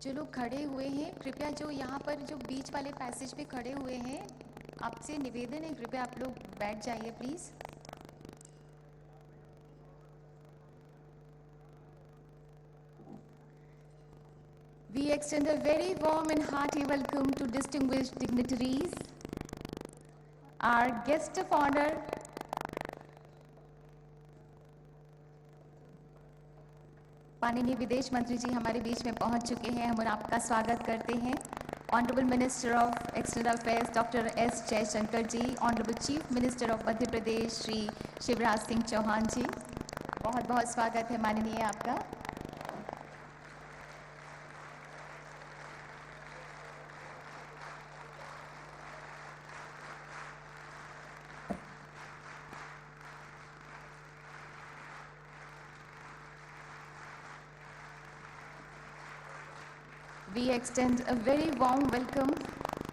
जो लोग खड़े हुए हैं कृपया, जो यहाँ पर जो बीच वाले पैसेज पे खड़े हुए हैं, आपसे निवेदन है कृपया आप लोग बैठ जाइए please. We extend a very warm and hearty welcome to distinguished dignitaries, our guest of honor, माननीय विदेश मंत्री जी हमारे बीच में पहुंच चुके हैं। हम आपका स्वागत करते हैं। Honourable minister of external affairs doctor S Jaishankar ji, honourable chief minister of Madhya Pradesh Shri Shivraj Singh Chouhan ji, बहुत बहुत स्वागत है माननीय आपका। We extend a very warm welcome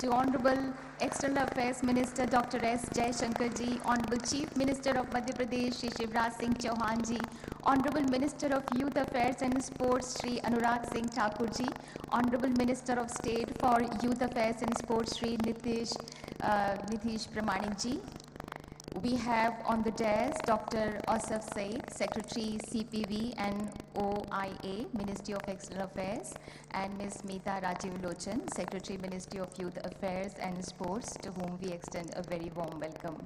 to Honorable External Affairs Minister Dr. S. Jayashankar ji, Honorable Chief Minister of Madhya Pradesh Shri Shivraj Singh Chauhan ji, Honorable Minister of Youth Affairs and Sports Shri Anurag Singh Thakur ji, Honorable Minister of State for Youth Affairs and Sports Shri Nitish Pramanik ji. We have on the dais Dr. Asaf Said, Secretary CPV and OIA, Ministry of External Affairs, and Ms. Meeta Rajiv Lochan, Secretary, Ministry of Youth Affairs and Sports, to whom we extend a very warm welcome.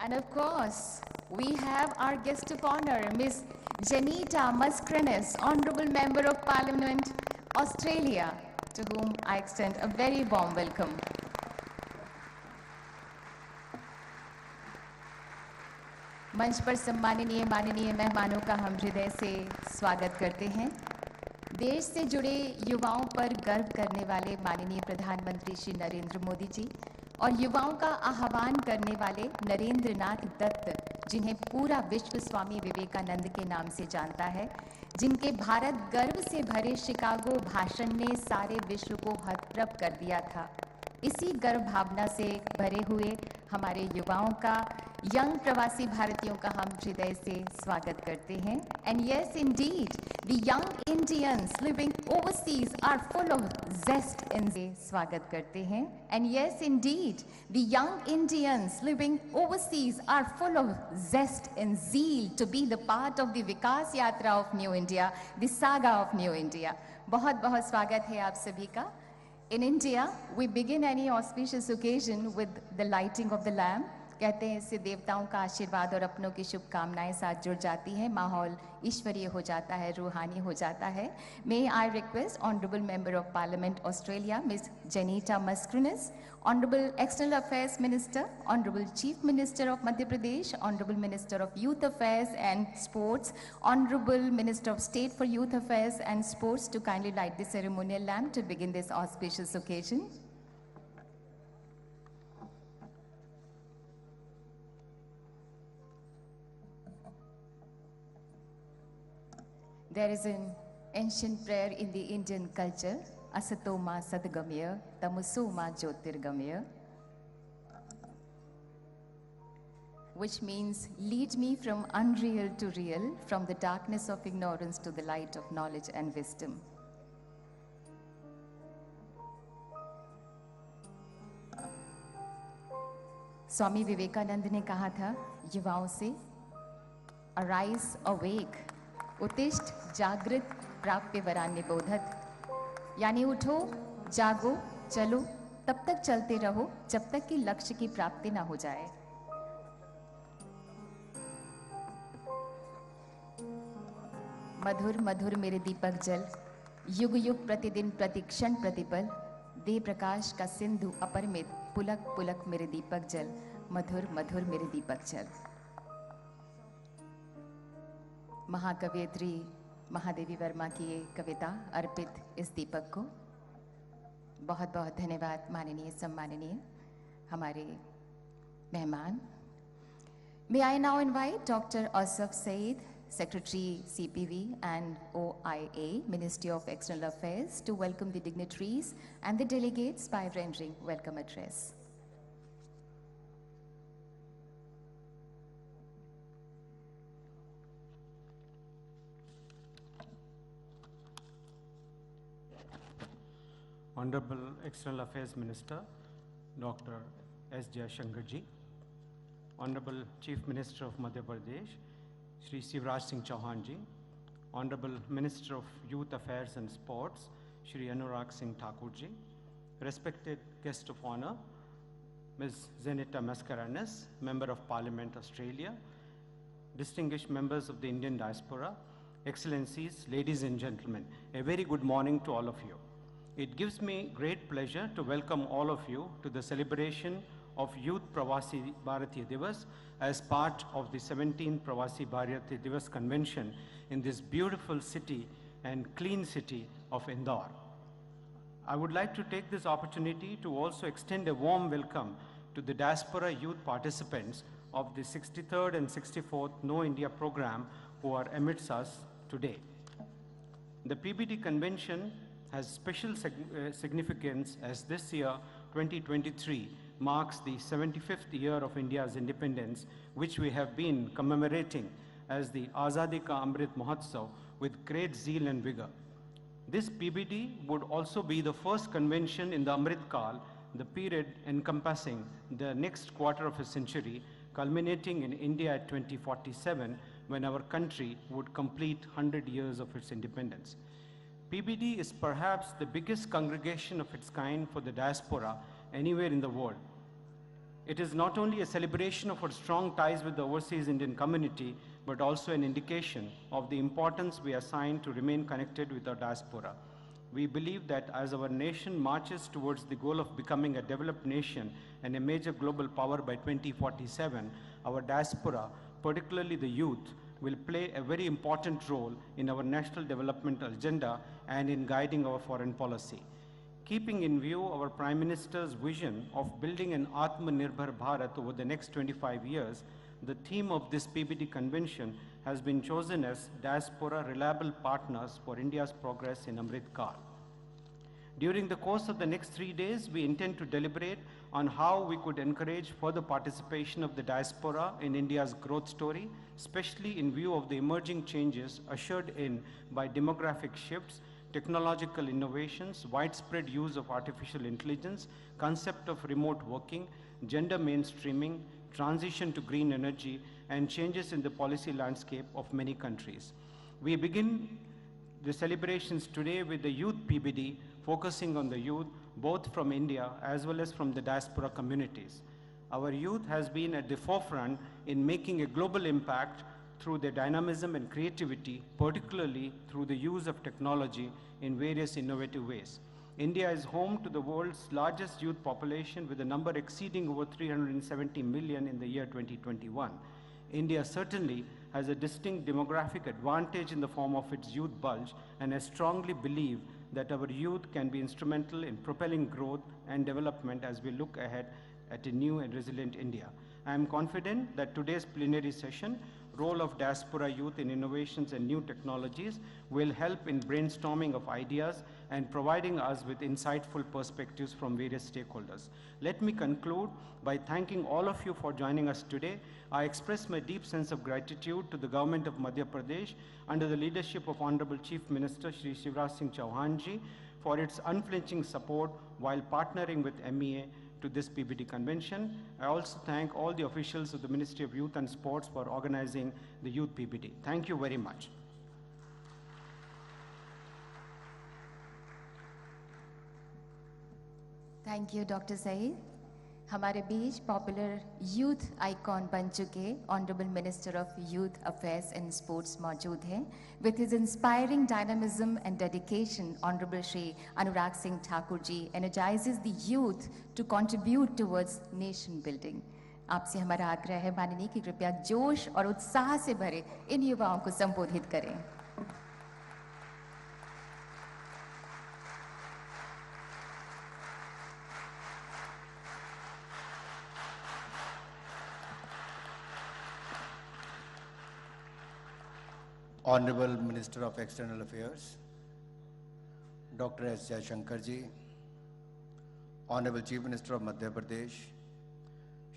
And of course, we have our guest of honor, Ms. Janita Mascarenhas, Honorable Member of Parliament, Australia, to whom I extend a very warm welcome. मंच पर सम्माननीय माननीय मेहमानों का हम हृदय से स्वागत करते हैं। देश से जुड़े युवाओं पर गर्व करने वाले माननीय प्रधानमंत्री श्री नरेंद्र मोदी जी और युवाओं का आह्वान करने वाले नरेंद्र नाथ दत्त, जिन्हें पूरा विश्व स्वामी विवेकानंद के नाम से जानता है, जिनके भारत गर्व से भरे शिकागो भाषण ने सारे विश्व को हतप्रभ कर दिया था, इसी गर्व भावना से भरे हुए हमारे युवाओं का, यंग प्रवासी भारतीयों का हम हृदय से स्वागत करते हैं। And yes indeed, the young Indians living overseas are full of zest in से स्वागत करते हैं। And yes indeed, the young Indians living overseas are full of zest and zeal to be the part of the vikas yatra of new India, the saga of new India. बहुत बहुत स्वागत है आप सभी का। In India, we begin any auspicious occasion with the lighting of the lamp. कहते हैं इससे देवताओं का आशीर्वाद और अपनों की शुभकामनाएं साथ जुड़ जाती हैं, माहौल ईश्वरीय हो जाता है, रूहानी हो जाता है। May I request Honorable Member of Parliament Australia, Ms. Janita Mascarenhas, Honorable External Affairs Minister, Honorable Chief Minister of Madhya Pradesh, Honorable Minister of Youth Affairs and Sports, Honorable Minister of State for Youth Affairs and Sports to kindly light the ceremonial lamp to begin this auspicious occasion. There is an ancient prayer in the Indian culture, Asato ma sadgamya, tamuso ma jyotirgamya, which means lead me from unreal to real, from the darkness of ignorance to the light of knowledge and wisdom. Swami Vivekananda ने कहा था युवाओं से, arise awake, उत्तिष्ठ जागृत प्राप्य वरान्य बोधत, यानी उठो, जागो, चलो, तब तक चलते रहो जब तक कि लक्ष्य की प्राप्ति ना हो जाए। मधुर मधुर मेरे दीपक जल, युग युग प्रतिदिन प्रतिक्षण प्रतिपल, दे प्रकाश का सिंधु अपरिमित, पुलक पुलक मेरे दीपक जल, मधुर मधुर मेरे दीपक जल। महाकवयित्री महादेवी वर्मा की ये कविता अर्पित इस दीपक को। बहुत बहुत धन्यवाद माननीय सम्माननीय हमारे मेहमान। May I now invite Dr. Asaf Said, Secretary CPV and OIA, Ministry of External Affairs, to welcome the dignitaries and the delegates by rendering welcome address. Honorable External Affairs Minister, Dr. S. Jaishankarji, Honorable Chief Minister of Madhya Pradesh, Shri Shivraj Singh Chauhanji, Honorable Minister of Youth Affairs and Sports, Shri Anurag Singh Thakurji, respected guest of honor, Ms. Zenita Mascarenhas, Member of Parliament, Australia, distinguished members of the Indian diaspora, Excellencies, ladies and gentlemen, a very good morning to all of you. It gives me great pleasure to welcome all of you to the celebration of Youth Pravasi Bhartiya Divas as part of the 17th Pravasi Bhartiya Divas Convention in this beautiful city and clean city of Indore. I would like to take this opportunity to also extend a warm welcome to the diaspora youth participants of the 63rd and 64th Know India program who are amidst us today. The PBD convention has special significance as this year, 2023, marks the 75th year of India's independence, which we have been commemorating as the Azadi Ka Amrit Mahotsav with great zeal and vigor. This PBD would also be the first convention in the Amrit Kal, the period encompassing the next quarter of a century, culminating in India at 2047, when our country would complete 100 years of its independence. PBD is perhaps the biggest congregation of its kind for the diaspora anywhere in the world. It is not only a celebration of our strong ties with the overseas Indian community, but also an indication of the importance we assign to remain connected with our diaspora. We believe that as our nation marches towards the goal of becoming a developed nation and a major global power by 2047, our diaspora, particularly the youth, will play a very important role in our national development agenda and in guiding our foreign policy. Keeping in view our Prime Minister's vision of building an Atmanirbhar Bharat over the next 25 years, the theme of this PBD convention has been chosen as Diaspora Reliable Partners for India's Progress in Amrit Kal. During the course of the next 3 days, we intend to deliberate on how we could encourage further participation of the diaspora in India's growth story, especially in view of the emerging changes ushered in by demographic shifts, technological innovations, widespread use of artificial intelligence, concept of remote working, gender mainstreaming, transition to green energy, and changes in the policy landscape of many countries. We begin the celebrations today with the Youth PBD, focusing on the youth, both from India as well as from the diaspora communities. Our youth has been at the forefront in making a global impact through their dynamism and creativity, particularly through the use of technology in various innovative ways. India is home to the world's largest youth population, with a number exceeding over 370 million in the year 2021. India certainly has a distinct demographic advantage in the form of its youth bulge, and I strongly believe that our youth can be instrumental in propelling growth and development as we look ahead at a new and resilient India. I am confident that today's plenary session, role of diaspora youth in innovations and new technologies, will help in brainstorming of ideas and providing us with insightful perspectives from various stakeholders. Let me conclude by thanking all of you for joining us today. I express my deep sense of gratitude to the government of Madhya Pradesh under the leadership of Honorable Chief Minister Shri Shivraj Singh Chauhanji for its unflinching support while partnering with MEA to this PBD convention. I also thank all the officials of the Ministry of Youth and Sports for organizing the Youth PBD. Thank you very much. Thank you, Dr. Saeed. हमारे बीच popular youth icon बन चुके honourable minister of youth affairs and sports मौजूद हैं. With his inspiring dynamism and dedication, honourable Shri Anurag Singh Thakur ji energises the youth to contribute towards nation building. आपसे हमारा आग्रह है माननीय कि कृपया जोश और उत्साह से भरे इन युवाओं को संबोधित करें. Honorable Minister of External Affairs, Dr. S. Jaishankar ji, Honorable Chief Minister of Madhya Pradesh,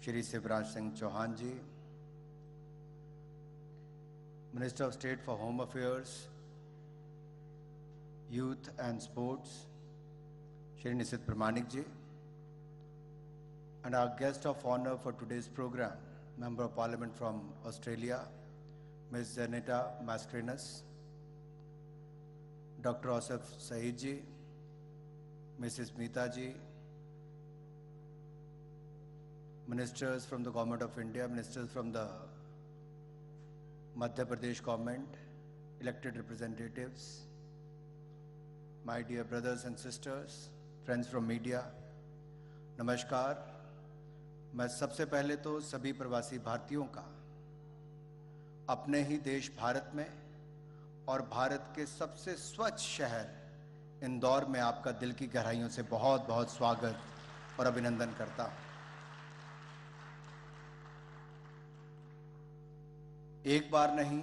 Shri Shivraj Singh Chauhan ji, Minister of State for Home Affairs, Youth and Sports, Shri Nisit Pramanik ji, and our guest of honor for today's program, Member of Parliament from Australia, Ms. Zaneta Mascarenhas, Dr. Asif Saeed ji, Mrs. Meeta ji, ministers from the Government of India, ministers from the Madhya Pradesh government, elected representatives, my dear brothers and sisters, friends from media, नमस्कार। मैं सबसे पहले तो सभी प्रवासी भारतीयों का अपने ही देश भारत में और भारत के सबसे स्वच्छ शहर इंदौर में आपका दिल की गहराइयों से बहुत बहुत स्वागत और अभिनंदन करता हूं। एक बार नहीं,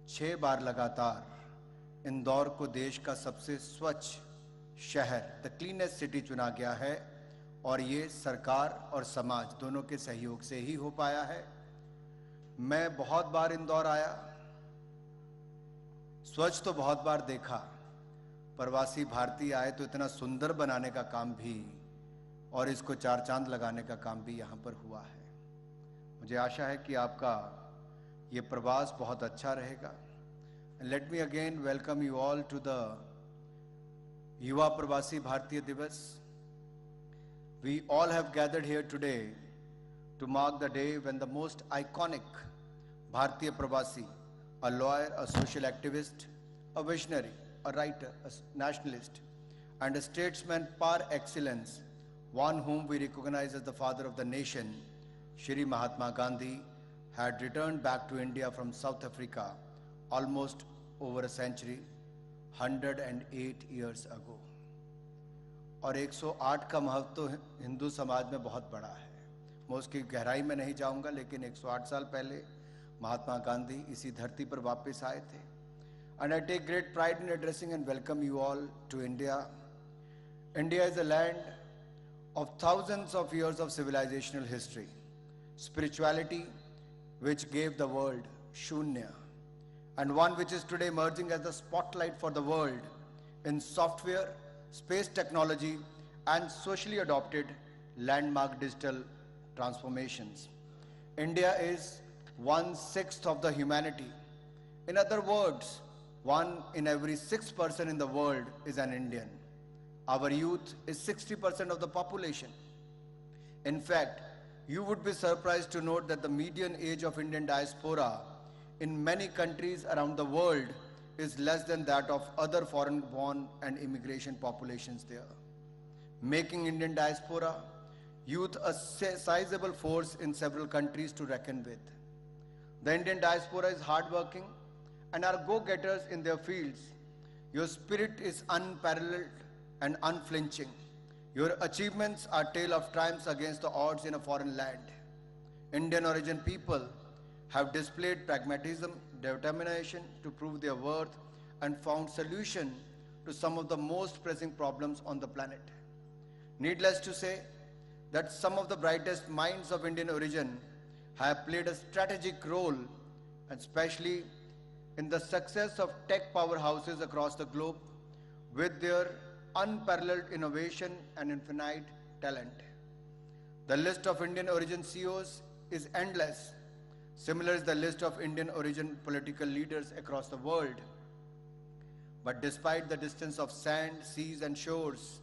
6 बार लगातार इंदौर को देश का सबसे स्वच्छ शहर, द क्लीनेस्ट सिटी चुना गया है और ये सरकार और समाज दोनों के सहयोग से ही हो पाया है। मैं बहुत बार इंदौर आया, स्वच्छ तो बहुत बार देखा, प्रवासी भारतीय आए तो इतना सुंदर बनाने का काम भी और इसको 4 चांद लगाने का काम भी यहाँ पर हुआ है। मुझे आशा है कि आपका ये प्रवास बहुत अच्छा रहेगा। Let me again welcome you all to the युवा प्रवासी भारतीय दिवस। We all have gathered here today to mark the day when the most iconic Bhartiya Pravasi, a lawyer, a social activist, a visionary, a writer, a nationalist, and a statesman par excellence, one whom we recognize as the father of the nation, Shri Mahatma Gandhi, had returned back to India from South Africa almost over a century, 108 years ago. और 108 का महत्व तो हिंदू समाज में बहुत बड़ा है। मैं उसकी गहराई में नहीं जाऊंगा, लेकिन 108 साल पहले महात्मा गांधी इसी धरती पर वापस आए थे। And I take great pride in addressing and welcome you all to India. India is a land of thousands of years of civilizational history, spirituality which gave the world Shunya, and one which is today emerging as the spotlight for the world in software, space technology, and socially adopted landmark digital transformations. India is 1/6 of the humanity. In other words, 1 in every 6 person in the world is an Indian. Our youth is 60% of the population. In fact, you would be surprised to note that the median age of Indian diaspora in many countries around the world is less than that of other foreign-born and immigration populations there, making Indian diaspora youth a sizable force in several countries to reckon with. The Indian diaspora is hardworking and are go-getters in their fields. Your spirit is unparalleled and unflinching. Your achievements are tale of triumphs against the odds in a foreign land. Indian origin people have displayed pragmatism, determination to prove their worth, and found solution to some of the most pressing problems on the planet. Needless to say that some of the brightest minds of Indian origin have played a strategic role, especially in the success of tech powerhouses across the globe with their unparalleled innovation and infinite talent. The list of Indian origin CEOs is endless. Similar is the list of Indian origin political leaders across the world. But despite the distance of sand, seas, and shores,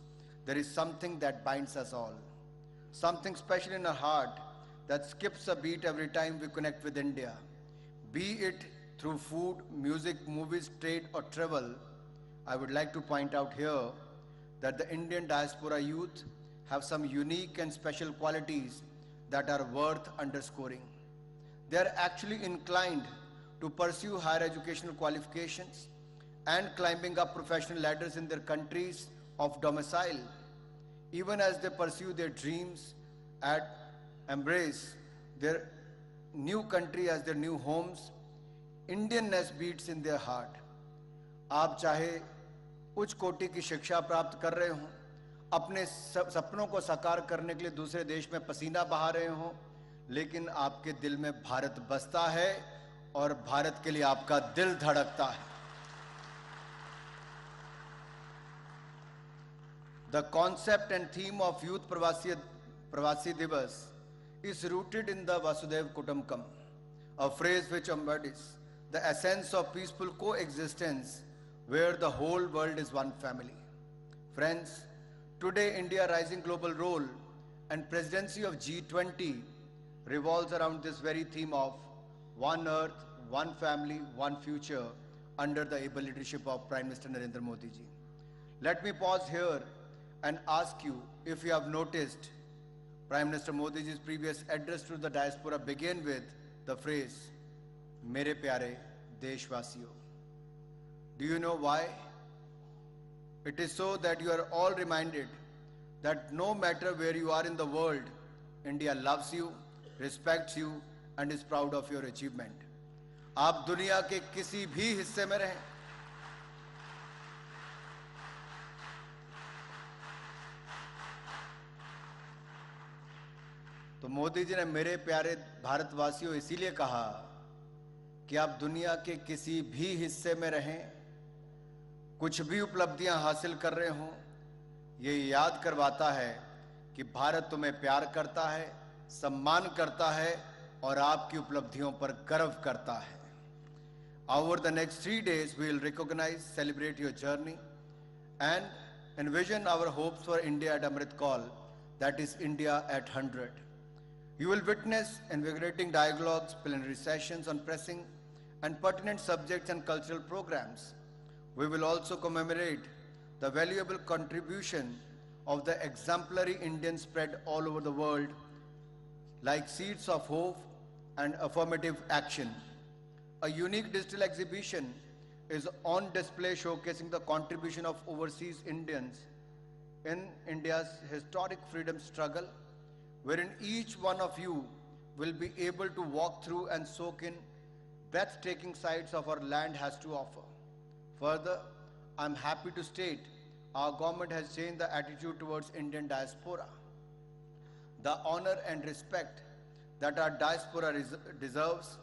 there is something that binds us all. Something special in our heart that skips a beat every time we connect with India. Be it through food, music, movies, trade, or travel, I would like to point out here that the Indian diaspora youth have some unique and special qualities that are worth underscoring. They are actually inclined to pursue higher educational qualifications and climbing up professional ladders in their countries of domicile, even as they pursue their dreams and embrace their new country as their new homes. Indianness beats in their heart. आप चाहे उच्च कोटि की शिक्षा प्राप्त कर रहे हो, अपने सपनों को साकार करने के लिए दूसरे देश में पसीना बहा रहे हो, लेकिन आपके दिल में भारत बसता है और भारत के लिए आपका दिल धड़कता है. The concept and theme of Youth Pravasi Divas is rooted in the Vasudev Kutumbakam, a phrase which embodies the essence of peaceful coexistence where the whole world is one family. Friends, today India's rising global role and presidency of G20 revolves around this very theme of one earth, one family, one future under the able leadership of Prime Minister Narendra Modi ji. Let me pause here and ask you if you have noticed Prime Minister Modi ji's previous address to the diaspora began with the phrase, "Mere pyare deshvasiyo." Do you know why? It is so that you are all reminded that no matter where you are in the world, India loves you, respects you and is proud of your achievement. आप दुनिया के किसी भी हिस्से में रहें, तो मोदी जी ने मेरे प्यारे भारतवासियों इसीलिए कहा कि आप दुनिया के किसी भी हिस्से में रहें, कुछ भी उपलब्धियां हासिल कर रहे हों, ये याद करवाता है कि भारत तुम्हें प्यार करता है, सम्मान करता है और आपकी उपलब्धियों पर गर्व करता है. Over the next 3 days, we will recognize, celebrate your journey and envision our hopes for India at Amrit Call, that is India at 100. You will witness invigorating dialogues, plenary sessions on pressing and pertinent subjects and cultural programs. We will also commemorate the valuable contribution of the exemplary Indians spread all over the world, like seeds of hope and affirmative action. A unique digital exhibition is on display showcasing the contribution of overseas Indians in India's historic freedom struggle, wherein each one of you will be able to walk through and soak in breathtaking sights of our land has to offer. Further, I'm happy to state our government has changed the attitude towards Indian diaspora. The honor and respect that our diaspora deserves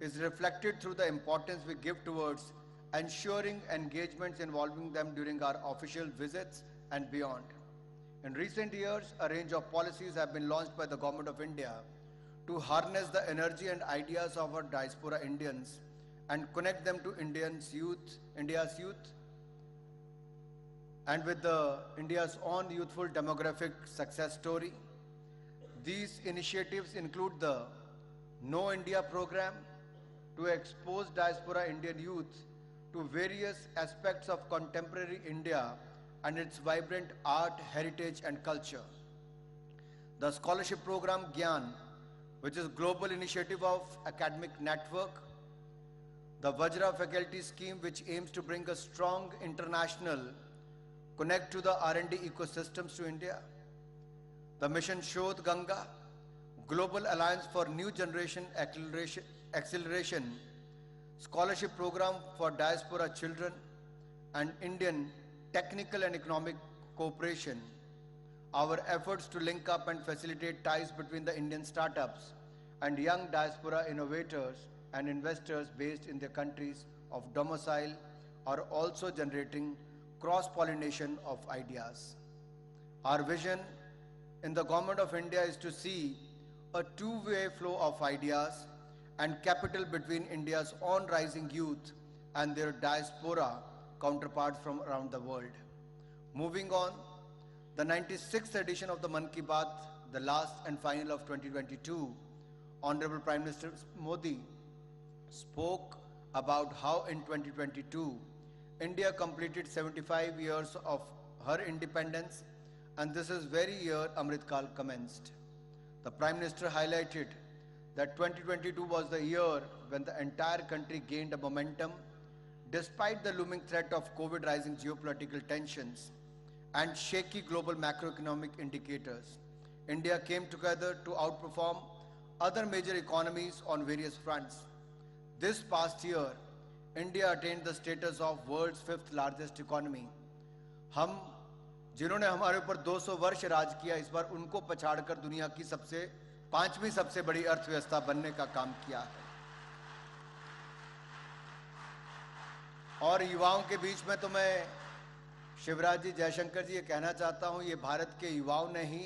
is reflected through the importance we give towards ensuring engagements involving them during our official visits and beyond. In recent years, a range of policies have been launched by the Government of India to harness the energy and ideas of our diaspora Indians and connect them to India's youth, and with India's own youthful demographic success story. These initiatives include the Know India program to expose diaspora Indian youth to various aspects of contemporary India and its vibrant art, heritage and culture. The scholarship program Gyan, which is a global initiative of academic network. The Vajra faculty scheme, which aims to bring a strong international connect to the R&D ecosystems to India. The Mission Shodh Ganga, Global Alliance for New Generation Acceleration, scholarship program for diaspora children, and Indian technical and economic cooperation. Our efforts to link up and facilitate ties between the Indian startups and young diaspora innovators and investors based in their countries of domicile are also generating cross-pollination of ideas. Our vision in the Government of India is to see a two-way flow of ideas and capital between India's own rising youth and their diaspora counterparts from around the world. Moving on, the 96th edition of the Mann Ki Baat, the last and final of 2022, Honorable Prime Minister Modi spoke about how in 2022, India completed 75 years of her independence, and this is very year Amrit Kal commenced. The Prime Minister highlighted that 2022 was the year when the entire country gained a momentum despite the looming threat of COVID, rising geopolitical tensions and shaky global macroeconomic indicators. India came together to outperform other major economies on various fronts. This past year, India attained the status of world's 5th largest economy. हम जिन्होंने हमारे ऊपर 200 वर्ष राज किया, इस बार उनको पछाड़कर दुनिया की 5वीं सबसे बड़ी अर्थव्यवस्था बनने का काम किया है। और युवाओं के बीच में तो मैं शिवराज जी, जयशंकर जी, ये कहना चाहता हूं, ये भारत के युवाओं ने ही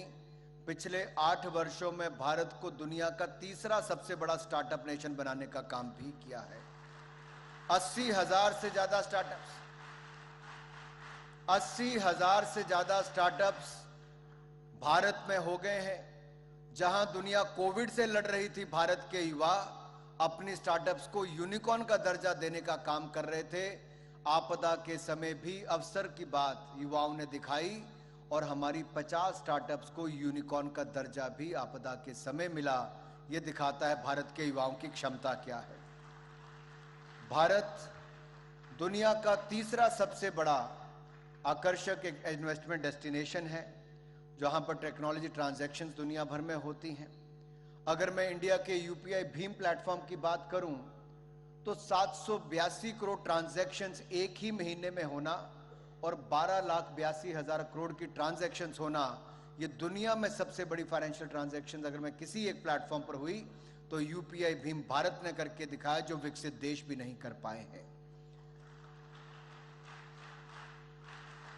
पिछले 8 वर्षों में भारत को दुनिया का 3रा सबसे बड़ा स्टार्टअप नेशन बनाने का काम भी किया है। 80,000 से ज्यादा स्टार्टअप्स, 80,000 से ज्यादा स्टार्टअप्स भारत में हो गए हैं। जहां दुनिया कोविड से लड़ रही थी, भारत के युवा अपनी स्टार्टअप्स को यूनिकॉर्न का दर्जा देने का काम कर रहे थे। आपदा के समय भी अवसर की बात युवाओं ने दिखाई और हमारी 50 स्टार्टअप्स को यूनिकॉर्न का दर्जा भी आपदा के समय मिला। यह दिखाता है भारत के युवाओं की क्षमता क्या है। भारत दुनिया का 3रा सबसे बड़ा आकर्षक एक इन्वेस्टमेंट डेस्टिनेशन है, जहां पर टेक्नोलॉजी ट्रांजैक्शंस दुनिया भर में होती हैं। अगर मैं इंडिया के यूपीआई भीम प्लेटफॉर्म की बात करूं तो 782 करोड़ ट्रांजैक्शंस एक ही महीने में होना और 12,82,000 करोड़ की ट्रांजैक्शंस होना, ये दुनिया में सबसे बड़ी फाइनेंशियल ट्रांजैक्शंस अगर मैं किसी एक प्लेटफॉर्म पर हुई तो यूपीआई भीम भारत ने करके दिखाया, जो विकसित देश भी नहीं कर पाए हैं।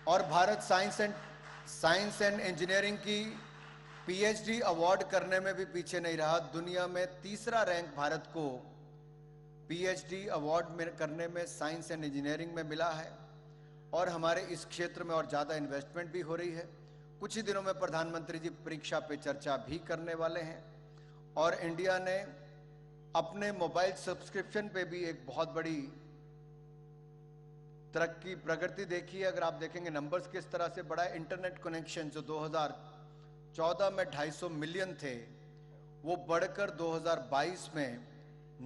और भारत साइंस एंड इंजीनियरिंग की पीएचडी अवार्ड करने में भी पीछे नहीं रहा। दुनिया में 3रा रैंक भारत को पीएचडी अवार्ड में करने में साइंस एंड इंजीनियरिंग में मिला है। और हमारे इस क्षेत्र में और ज़्यादा इन्वेस्टमेंट भी हो रही है। कुछ ही दिनों में प्रधानमंत्री जी परीक्षा पे चर्चा भी करने वाले हैं। और इंडिया ने अपने मोबाइल सब्सक्रिप्शन पे भी एक बहुत बड़ी प्रगति देखी है। अगर आप देखेंगे नंबर्स किस तरह से बढ़ा है, इंटरनेट कनेक्शन जो 2014 में 250 मिलियन थे, वो बढ़कर 2022 में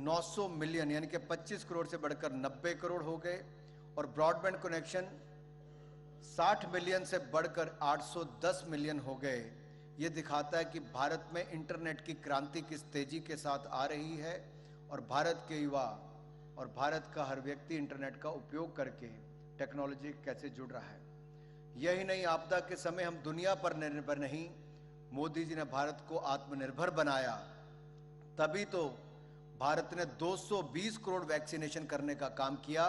900 मिलियन यानी कि 25 करोड़ से बढ़कर 90 करोड़ हो गए। और ब्रॉडबैंड कनेक्शन 60 मिलियन से बढ़कर 810 मिलियन हो गए। ये दिखाता है कि भारत में इंटरनेट की क्रांति किस तेजी के साथ आ रही है और भारत के युवा और भारत का हर व्यक्ति इंटरनेट का उपयोग करके टेक्नोलॉजी कैसे जुड़ रहा है। यही नहीं, आपदा के समय हम दुनिया पर निर्भर नहीं, मोदी जी ने भारत को आत्मनिर्भर बनाया। तभी तो भारत ने 220 करोड़ वैक्सीनेशन करने का काम किया,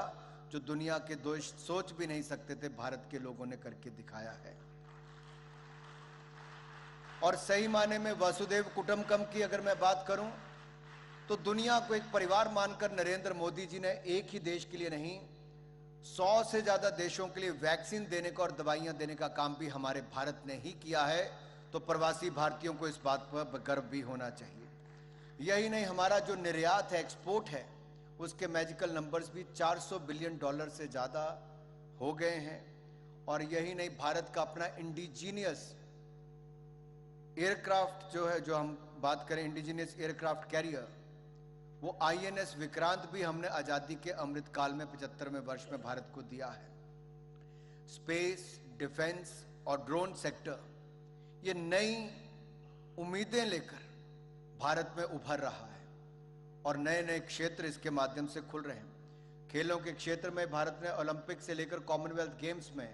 जो दुनिया के देश सोच भी नहीं सकते थे, भारत के लोगों ने करके दिखाया है। और सही माने में वसुधैव कुटुंबकम की अगर मैं बात करूं तो दुनिया को एक परिवार मानकर नरेंद्र मोदी जी ने एक ही देश के लिए नहीं, 100 से ज्यादा देशों के लिए वैक्सीन देने का और दवाइयां देने का काम भी हमारे भारत ने ही किया है। तो प्रवासी भारतीयों को इस बात पर गर्व भी होना चाहिए। यही नहीं, हमारा जो निर्यात है, एक्सपोर्ट है, उसके मैजिकल नंबर्स भी $400 बिलियन से ज्यादा हो गए हैं। और यही नहीं, भारत का अपना इंडिजीनियस एयरक्राफ्ट जो है, जो हम बात करें इंडिजीनियस एयरक्राफ्ट कैरियर, वो INS विक्रांत भी हमने आजादी के अमृत काल में 75वें वर्ष में भारत को दिया है। स्पेस, डिफेंस और ड्रोन सेक्टर ये नई उम्मीदें लेकर भारत में उभर रहा है और नए नए क्षेत्र इसके माध्यम से खुल रहे हैं। खेलों के क्षेत्र में भारत ने ओलंपिक से लेकर कॉमनवेल्थ गेम्स में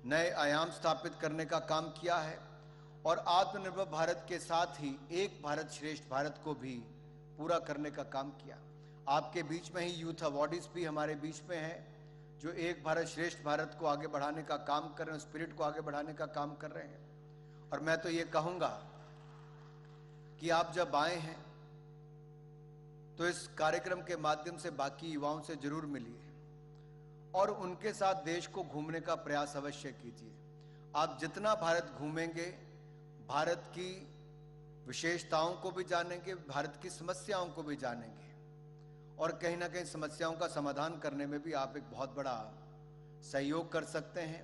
नए आयाम स्थापित करने का काम किया है। और आत्मनिर्भर भारत के साथ ही एक भारत श्रेष्ठ भारत को भी पूरा करने का काम किया। आपके बीच में ही यूथ अवार्डीज भी हमारे बीच में हैं, जो एक भारत श्रेष्ठ भारत को आगे बढ़ाने का काम कर रहे हैं, स्पिरिट को आगे बढ़ाने का काम कर रहे हैं। और मैं तो ये कहूंगा कि आप जब आए हैं तो इस कार्यक्रम के माध्यम से बाकी युवाओं से जरूर मिलिए और उनके साथ देश को घूमने का प्रयास अवश्य कीजिए। आप जितना भारत घूमेंगे, भारत की विशेषताओं को भी जानेंगे, भारत की समस्याओं को भी जानेंगे और कहीं ना कहीं समस्याओं का समाधान करने में भी आप एक बहुत बड़ा सहयोग कर सकते हैं।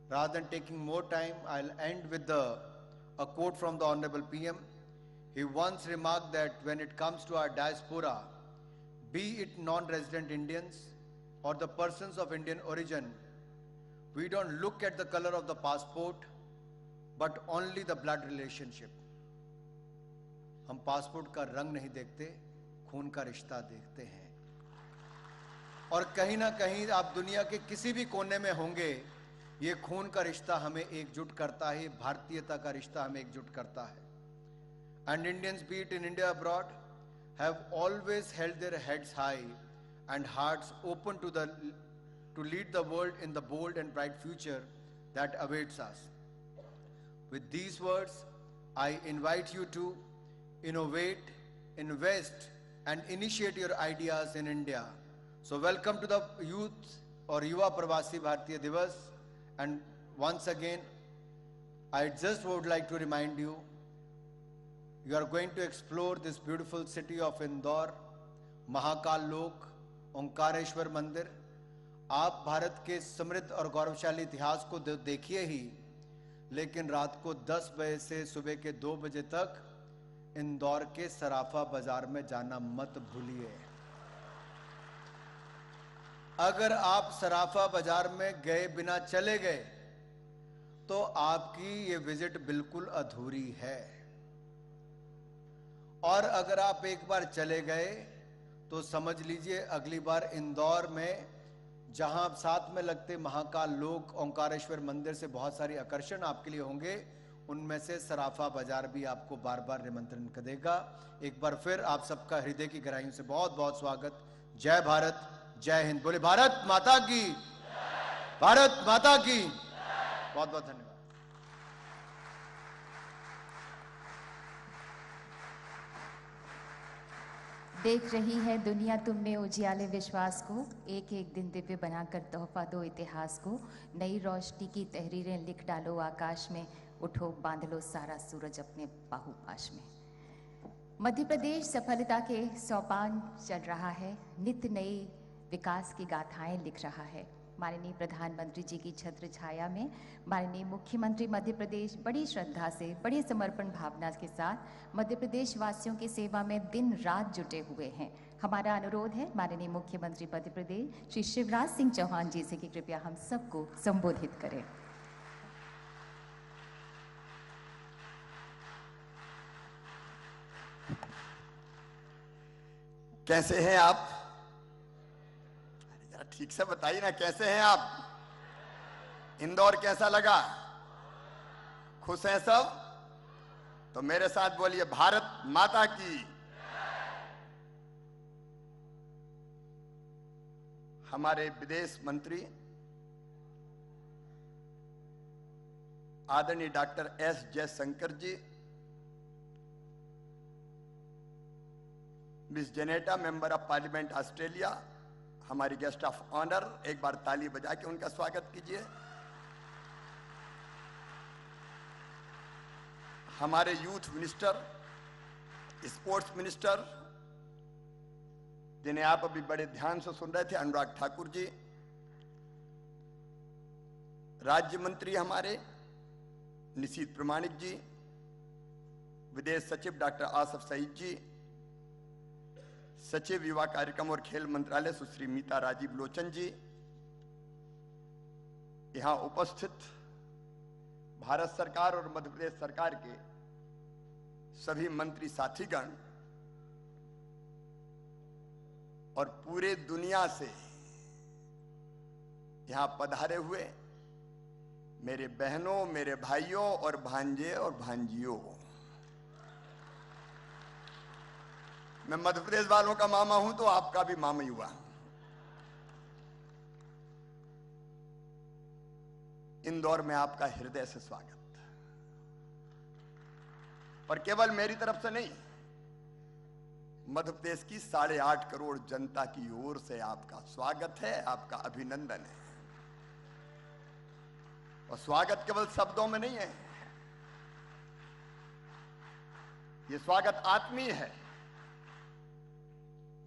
Rather than taking more time, I'll end with a quote from the Honorable PM. He once remarked that when it comes to our diaspora, be it non-resident Indians or the persons of Indian origin, we don't look at the color of the passport, but only the blood relationship. हम passport का रंग नहीं देखते, खून का रिश्ता देखते हैं। और कहीं ना कहीं आप दुनिया के किसी भी कोने में होंगे, ये खून का रिश्ता हमें एकजुट करता है, भारतीयता का रिश्ता हमें एकजुट करता है. And Indians, be it in India or abroad, have always held their heads high and hearts open to lead the world in the bold and bright future that awaits us. With these words, I invite you to innovate, invest, and initiate your ideas in India. So welcome to the youth or Yuva Pravasi Bhartiya Divas. And once again, I just would like to remind you, you are going to explore this beautiful city of Indore, Mahakal Lok, Omkareshwar मंदिर. आप भारत के समृद्ध और गौरवशाली इतिहास को देखिए ही, लेकिन रात को 10 बजे से सुबह के 2 बजे तक इंदौर के सराफा बाजार में जाना मत भूलिए. अगर आप सराफा बाजार में गए बिना चले गए तो आपकी ये विजिट बिल्कुल अधूरी है. और अगर आप एक बार चले गए तो समझ लीजिए अगली बार इंदौर में जहां साथ में लगते महाकाल लोक ओंकारेश्वर मंदिर से बहुत सारी आकर्षण आपके लिए होंगे, उनमें से सराफा बाजार भी आपको बार बार निमंत्रण देगा. एक बार फिर आप सबका हृदय की गहराइयों से बहुत बहुत स्वागत. जय भारत, जय हिंद. बोले भारत माता की, भारत माता की. बहुत बहुत धन्यवाद. देख रही है दुनिया तुम में उजियाले विश्वास को, एक एक दिन दिव्य बनाकर तोहफा दो इतिहास को. नई रोशनी की तहरीरें लिख डालो आकाश में, उठो बांध लो सारा सूरज अपने बाहुपाश में. मध्य प्रदेश सफलता के सोपान चल रहा है, नित्य नई विकास की गाथाएं लिख रहा है. माननीय प्रधानमंत्री जी की छत्र छाया में माननीय मुख्यमंत्री मध्य प्रदेश बड़ी श्रद्धा से, बड़ी समर्पण भावना के साथ मध्य प्रदेश वासियों की सेवा में दिन रात जुटे हुए हैं. हमारा अनुरोध है माननीय मुख्यमंत्री मध्य प्रदेश श्री शिवराज सिंह चौहान जी से कि कृपया हम सबको संबोधित करें. कैसे हैं आप? ठीक से बताइए ना, कैसे हैं आप? इंदौर कैसा लगा? खुश हैं सब? तो मेरे साथ बोलिए भारत माता की. हमारे विदेश मंत्री आदरणीय doctor S Jaishankar ji, miss Zaneta member of parliament Australia, हमारी गेस्ट ऑफ ऑनर, एक बार ताली बजा के उनका स्वागत कीजिए. हमारे यूथ मिनिस्टर, स्पोर्ट्स मिनिस्टर, जिन्हें आप अभी बड़े ध्यान से सुन रहे थे, अनुराग ठाकुर जी. राज्य मंत्री हमारे निशीथ प्रमाणिक जी, विदेश सचिव डॉक्टर आसफ सईद जी, सचिव युवा कार्यक्रम और खेल मंत्रालय सुश्री मीता राजीव लोचन जी, यहां उपस्थित भारत सरकार और मध्य प्रदेश सरकार के सभी मंत्री साथीगण और पूरे दुनिया से यहां पधारे हुए मेरे बहनों, मेरे भाइयों और भांजे और भांजियों. मैं मध्य प्रदेश वालों का मामा हूं तो आपका भी मामा ही हुआ. इंदौर में आपका हृदय से स्वागत. और केवल मेरी तरफ से नहीं, मध्य प्रदेश की 8.5 करोड़ जनता की ओर से आपका स्वागत है, आपका अभिनंदन है. और स्वागत केवल शब्दों में नहीं है, यह स्वागत आत्मीय है,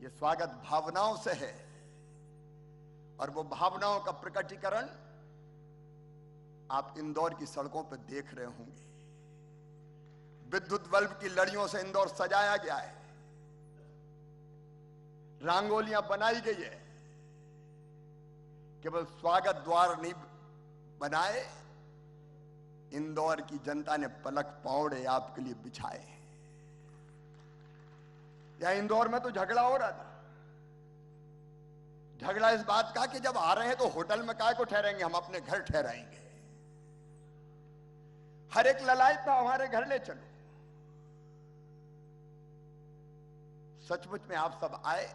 ये स्वागत भावनाओं से है. और वो भावनाओं का प्रकटीकरण आप इंदौर की सड़कों पर देख रहे होंगे. विद्युत बल्ब की लड़ियों से इंदौर सजाया गया है, रंगोलियां बनाई गई है. केवल स्वागत द्वार नहीं बनाए, इंदौर की जनता ने पलक पौड़े आपके लिए बिछाए. या इंदौर में तो झगड़ा हो रहा था, झगड़ा इस बात का कि जब आ रहे हैं तो होटल में काय को ठहरेंगे, हम अपने घर ठहराएंगे। हर एक ललायत में हमारे घर ले चलो। सचमुच में आप सब आए,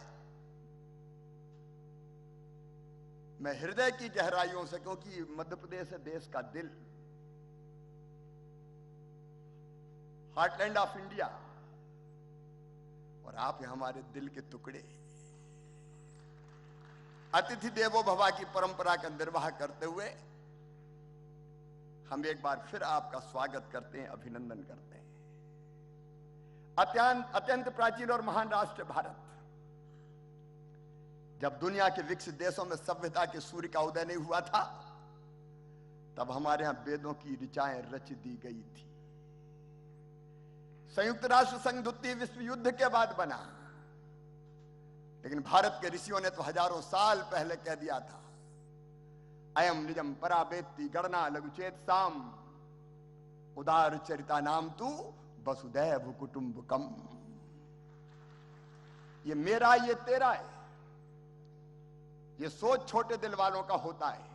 मैं हृदय की गहराइयों से, क्योंकि मध्य प्रदेश है देश का दिल, हार्टलैंड ऑफ इंडिया, और आप हैं हमारे दिल के टुकड़े। अतिथि देवो भव की परंपरा का निर्वाह करते हुए हम एक बार फिर आपका स्वागत करते हैं, अभिनंदन करते हैं। अत्यंत प्राचीन और महान राष्ट्र भारत, जब दुनिया के विकसित देशों में सभ्यता के सूर्य का उदय नहीं हुआ था, तब हमारे यहां वेदों की ऋचाएं रच दी गई थी। संयुक्त राष्ट्र संघ द्वितीय विश्व युद्ध के बाद बना, लेकिन भारत के ऋषियों ने तो हजारों साल पहले कह दिया था, अयम निजम परावेत्ति गणना लघुचेत साम उदार चरिता नाम तू वसुदैव कुटुंबकम। ये मेरा, ये तेरा है। ये सोच छोटे दिल वालों का होता है।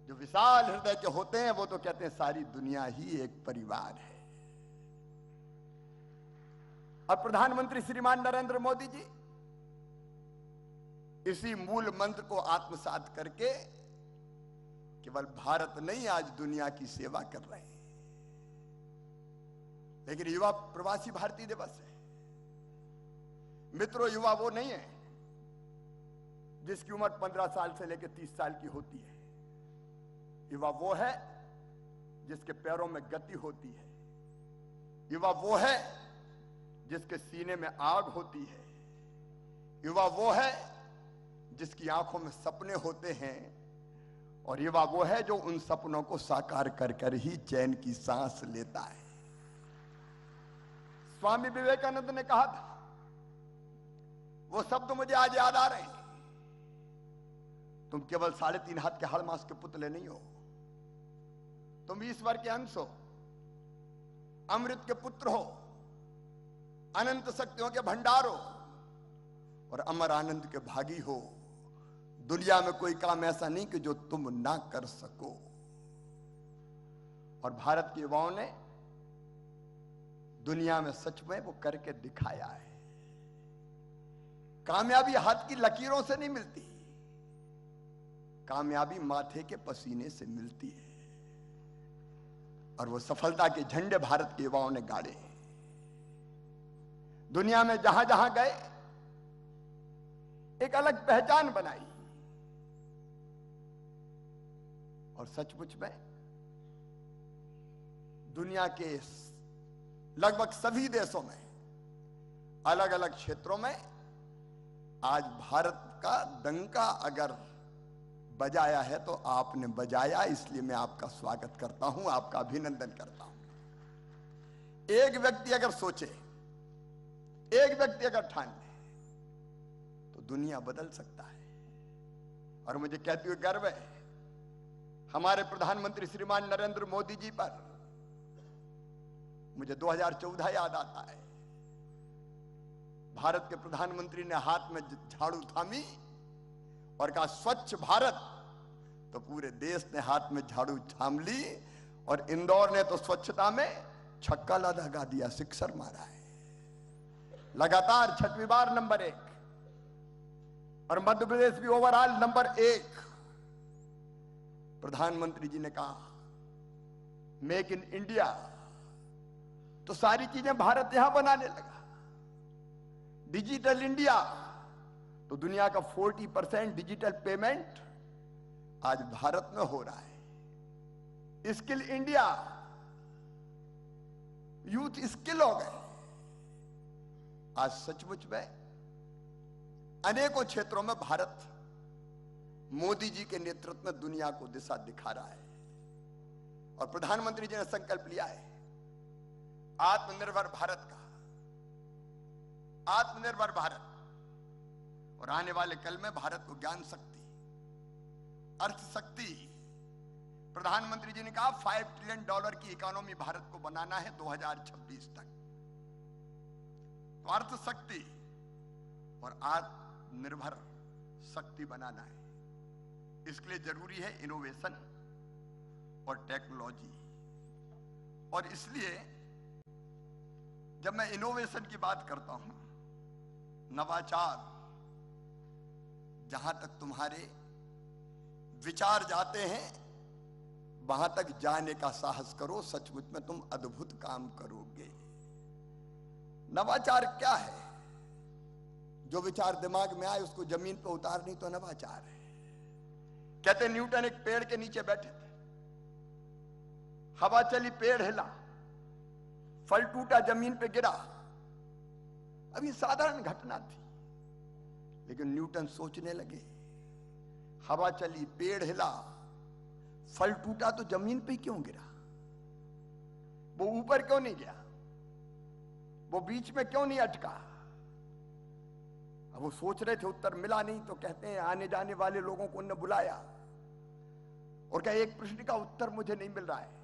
जो विशाल हृदय के होते हैं वो तो कहते हैं सारी दुनिया ही एक परिवार है। और प्रधानमंत्री श्रीमान नरेंद्र मोदी जी इसी मूल मंत्र को आत्मसात करके केवल भारत नहीं, आज दुनिया की सेवा कर रहे हैं। लेकिन युवा प्रवासी भारतीय दिवस है। मित्रों, युवा वो नहीं है जिसकी उम्र 15 साल से लेकर 30 साल की होती है। युवा वो है जिसके पैरों में गति होती है। युवा वो है जिसके सीने में आग होती है। युवा वो है जिसकी आंखों में सपने होते हैं, और युवा वो है जो उन सपनों को साकार कर कर ही चैन की सांस लेता है। स्वामी विवेकानंद ने कहा था, वो शब्द मुझे आज याद आ रहे हैं, तुम केवल 3.5 हाथ के हड़ मांस के पुतले नहीं हो, तुम ईश्वर के अंश हो, अमृत के पुत्र हो, अनंत शक्तियों के भंडार हो और अमर आनंद के भागी हो। दुनिया में कोई काम ऐसा नहीं कि जो तुम ना कर सको। और भारत के युवाओं ने दुनिया में सच में वो करके दिखाया है। कामयाबी हाथ की लकीरों से नहीं मिलती, कामयाबी माथे के पसीने से मिलती है। और वो सफलता के झंडे भारत के युवाओं ने गाड़े हैं। दुनिया में जहां जहां गए एक अलग पहचान बनाई, और सचमुच में दुनिया के लगभग सभी देशों में अलग अलग क्षेत्रों में आज भारत का डंका अगर बजाया है तो आपने बजाया, इसलिए मैं आपका स्वागत करता हूं, आपका अभिनंदन करता हूं। एक व्यक्ति अगर सोचे, एक व्यक्ति अगर ठान ले तो दुनिया बदल सकता है। और मुझे कहते हुए गर्व है हमारे प्रधानमंत्री श्रीमान नरेंद्र मोदी जी पर। मुझे 2014 याद आता है, भारत के प्रधानमंत्री ने हाथ में झाड़ू थामी और कहा स्वच्छ भारत, तो पूरे देश ने हाथ में झाड़ू थाम ली, और इंदौर ने तो स्वच्छता में छक्का लगा दिया, सिक्सर मारा है। लगातार 6वीं बार नंबर 1, और मध्य प्रदेश भी ओवरऑल नंबर 1। प्रधानमंत्री जी ने कहा मेक इन इंडिया, तो सारी चीजें भारत यहां बनाने लगा। डिजिटल इंडिया, तो दुनिया का 40% डिजिटल पेमेंट आज भारत में हो रहा है। स्किल इंडिया, यूथ स्किल हो गए। आज सचमुच में अनेकों क्षेत्रों में भारत मोदी जी के नेतृत्व में दुनिया को दिशा दिखा रहा है। और प्रधानमंत्री जी ने संकल्प लिया है आत्मनिर्भर भारत का, आत्मनिर्भर भारत। और आने वाले कल में भारत को ज्ञान शक्ति, अर्थ शक्ति, प्रधानमंत्री जी ने कहा $5 ट्रिलियन की इकोनॉमी भारत को बनाना है 2026 तक। तो अर्थ शक्ति और आत्मनिर्भर शक्ति बनाना है। इसके लिए जरूरी है इनोवेशन और टेक्नोलॉजी। और इसलिए जब मैं इनोवेशन की बात करता हूं, नवाचार, जहां तक तुम्हारे विचार जाते हैं वहां तक जाने का साहस करो, सचमुच में तुम अद्भुत काम करोगे। नवाचार क्या है? जो विचार दिमाग में आए उसको जमीन पर उतारनी तो नवाचार है। कहते न्यूटन एक पेड़ के नीचे बैठे थे, हवा चली, पेड़ हिला, फल टूटा, जमीन पे गिरा। अब ये साधारण घटना थी, लेकिन न्यूटन सोचने लगे, हवा चली, पेड़ हिला, फल टूटा, तो जमीन पे क्यों गिरा? वो ऊपर क्यों नहीं गया? वो बीच में क्यों नहीं अटका? अब वो सोच रहे थे, उत्तर मिला नहीं। तो कहते हैं आने जाने वाले लोगों को उन्होंने बुलाया और कहा एक प्रश्न का उत्तर मुझे नहीं मिल रहा है।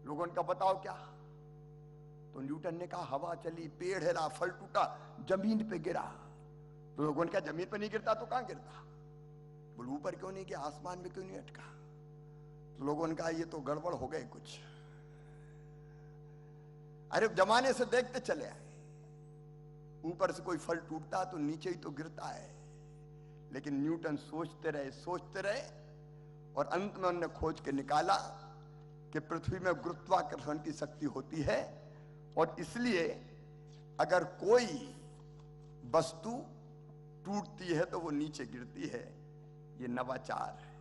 लोगों ने कहा बताओ क्या? तो न्यूटन ने कहा हवा चली, पेड़ हिला, फल टूटा, जमीन पे गिरा। तो लोगों ने कहा जमीन पे नहीं गिरता तो कहां गिरता? बोले ऊपर क्यों नहीं गया, आसमान में क्यों नहीं अटका? तो लोगों ने कहा ये तो गड़बड़ हो गए कुछ। अरे जमाने से देखते चले आए, ऊपर से कोई फल टूटता तो नीचे ही तो गिरता है। लेकिन न्यूटन सोचते रहे और अंत में उन्होंने खोज के निकाला कि पृथ्वी में गुरुत्वाकर्षण की शक्ति होती है, और इसलिए अगर कोई वस्तु टूटती है तो वो नीचे गिरती है। ये नवाचार है,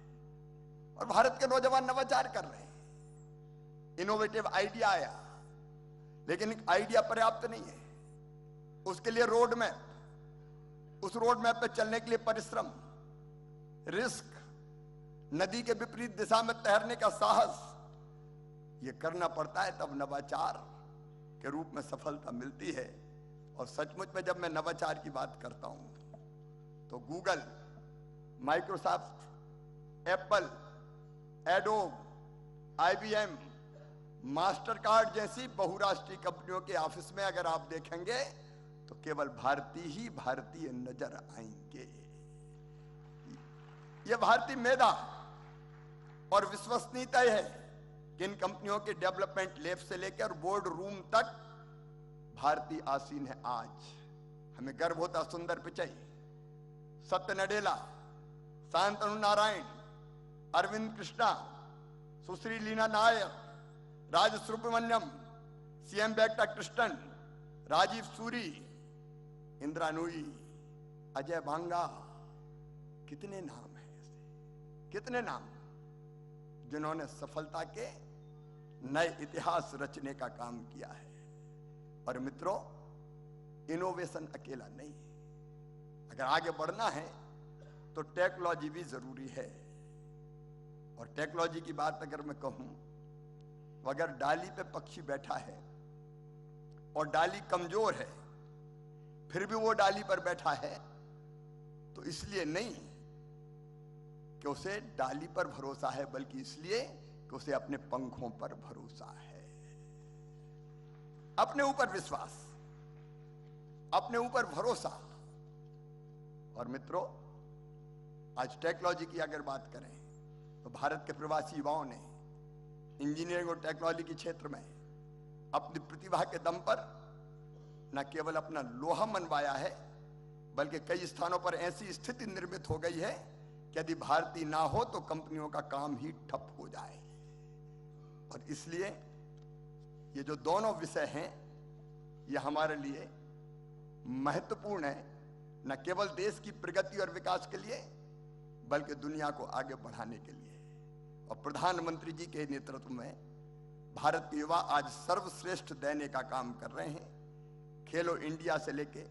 और भारत के नौजवान नवाचार कर रहे हैं। इनोवेटिव आइडिया आया, लेकिन आइडिया पर्याप्त नहीं है। उसके लिए रोड मैप, उस रोड मैप पे चलने के लिए परिश्रम, रिस्क, नदी के विपरीत दिशा में तैरने का साहस, ये करना पड़ता है, तब नवाचार के रूप में सफलता मिलती है। और सचमुच में जब मैं नवाचार की बात करता हूं तो Google, Microsoft, Apple, adobe, IBM, master card जैसी बहुराष्ट्रीय कंपनियों के ऑफिस में अगर आप देखेंगे तो केवल भारतीय नजर आएंगे। यह भारतीय मेधा और विश्वसनीयता है कि इन कंपनियों के डेवलपमेंट लैब से लेकर बोर्ड रूम तक भारतीय आसीन है। आज हमें गर्व होता सुंदर पिचई, सत्य नडेला, शांतनु नारायण, अरविंद कृष्णा, सुश्री लीना नायर, राज सुब्रमण्यम, CM वेंकटा कृष्णन, राजीव सूरी, इंदिरा नूई, अजय बांगा, कितने नाम हैं ऐसे, कितने नाम जिन्होंने सफलता के नए इतिहास रचने का काम किया है। और मित्रों, इनोवेशन अकेला नहीं, अगर आगे बढ़ना है तो टेक्नोलॉजी भी जरूरी है। और टेक्नोलॉजी की बात अगर मैं कहूं, अगर डाली पे पक्षी बैठा है और डाली कमजोर है, फिर भी वो डाली पर बैठा है, तो इसलिए नहीं कि उसे डाली पर भरोसा है, बल्कि इसलिए कि उसे अपने पंखों पर भरोसा है। अपने ऊपर विश्वास, अपने ऊपर भरोसा। और मित्रों, आज टेक्नोलॉजी की अगर बात करें तो भारत के प्रवासी युवाओं ने इंजीनियरिंग और टेक्नोलॉजी के क्षेत्र में अपनी प्रतिभा के दम पर न केवल अपना लोहा मनवाया है, बल्कि कई स्थानों पर ऐसी स्थिति निर्मित हो गई है कि यदि भारतीय ना हो तो कंपनियों का काम ही ठप हो जाए। और इसलिए ये जो दोनों विषय हैं, ये हमारे लिए महत्वपूर्ण है, न केवल देश की प्रगति और विकास के लिए, बल्कि दुनिया को आगे बढ़ाने के लिए। और प्रधानमंत्री जी के नेतृत्व में भारत के युवा आज सर्वश्रेष्ठ देने का काम कर रहे हैं। खेलो इंडिया से लेके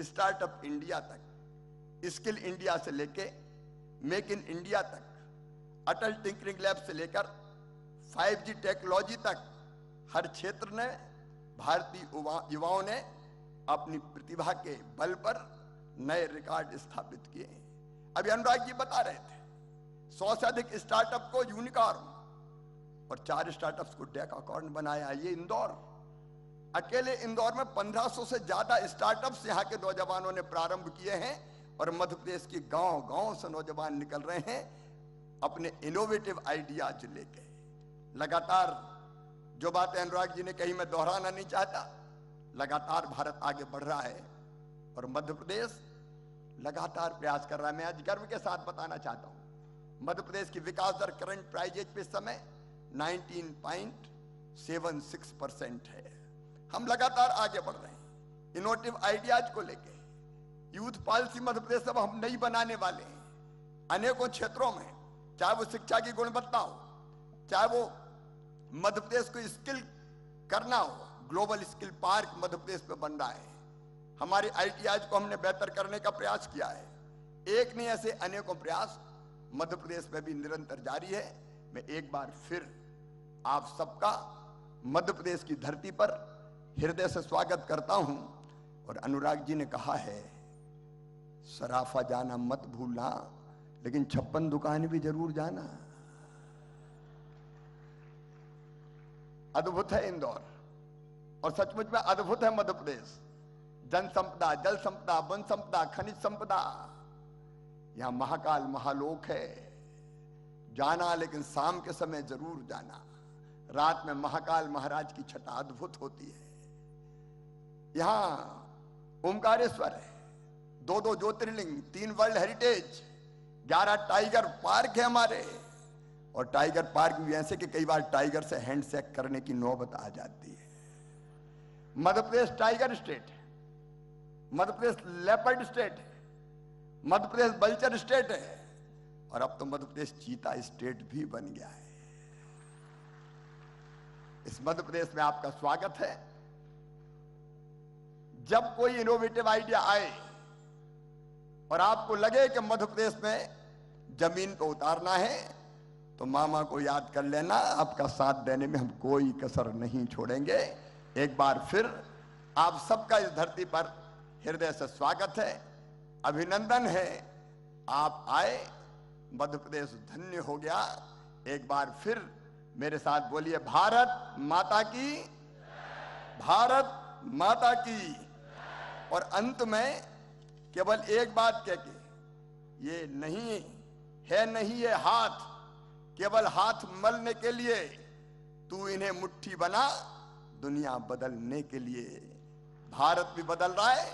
स्टार्टअप इंडिया तक, स्किल इंडिया से लेके मेक इन इंडिया तक, अटल टिंकरिंग लैब से लेकर 5G टेक्नोलॉजी तक, हर क्षेत्र ने भारतीय युवाओं ने अपनी प्रतिभा के बल पर नए रिकॉर्ड स्थापित किए। अभी अनुराग जी बता रहे थे, 100 से अधिक स्टार्टअप को यूनिकॉर्न और 4 स्टार्टअप्स को डेकाकॉर्न बनाया। ये इंदौर, अकेले इंदौर में 1500 से ज्यादा स्टार्टअप्स यहां के नौजवानों ने प्रारंभ किए हैं, और मध्य प्रदेश की गांव-गांव से नौजवान निकल रहे हैं अपने इनोवेटिव आइडियाज लेके। लगातार जो बातें अनुराग जी ने कही मैं दोहराना नहीं चाहता। लगातार भारत आगे बढ़ रहा है और मध्य प्रदेश लगातार प्रयास कर रहा है। मैं आज गर्व के साथ बताना चाहता हूं, मध्य प्रदेश की विकास दर करंट प्राइजेज पे इस समय 19.76% है। हम लगातार आगे बढ़ रहे हैं इनोवेटिव आइडियाज को लेके। यूथ पॉलिसी मध्य प्रदेश अब हम नहीं बनाने वाले हैं। अनेकों क्षेत्रों में, चाहे वो शिक्षा की गुणवत्ता हो, चाहे वो मध्य प्रदेश को स्किल करना हो, global skill park Madhya Pradesh में बन रहा है। हमारे आइडियाज को हमने बेहतर करने का प्रयास किया है। एक नहीं, ऐसे अनेकों प्रयास मध्य प्रदेश में भी निरंतर जारी है। मैं एक बार फिर आप सबका मध्य प्रदेश की धरती पर हृदय से स्वागत करता हूं। और अनुराग जी ने कहा है सराफा जाना मत भूलना, लेकिन 56 दुकान भी जरूर जाना। अद्भुत है इंदौर और सचमुच में अद्भुत है मध्य प्रदेश। जन संपदा, जल संपदा, वन संपदा, खनिज संपदा, यहां महाकाल महालोक है। जाना, लेकिन शाम के समय जरूर जाना। रात में महाकाल महाराज की छटा अद्भुत होती है। यहां ओमकारेश्वर है, 2 ज्योतिर्लिंग, 3 वर्ल्ड हेरिटेज, 11 टाइगर पार्क है हमारे। और टाइगर पार्क भी ऐसे कि कई बार टाइगर से हैंडशेक करने की नौबत आ जाती है। मध्य प्रदेश टाइगर स्टेट है, मध्य प्रदेश लेपर्ड स्टेट है, मध्य प्रदेश बल्चर स्टेट है और अब तो मध्य प्रदेश चीता स्टेट भी बन गया है। इस मध्य प्रदेश में आपका स्वागत है। जब कोई इनोवेटिव आइडिया आए और आपको लगे कि मध्य प्रदेश में जमीन को उतारना है, तो मामा को याद कर लेना, आपका साथ देने में हम कोई कसर नहीं छोड़ेंगे। एक बार फिर आप सबका इस धरती पर हृदय से स्वागत है, अभिनंदन है। आप आए, मध्य प्रदेश धन्य हो गया। एक बार फिर मेरे साथ बोलिए भारत माता की, भारत माता की। और अंत में केवल एक बात कह के, ये नहीं है नहीं ये हाथ केवल हाथ मलने के लिए, तू इन्हें मुट्ठी बना दुनिया बदलने के लिए। भारत भी बदल रहा है,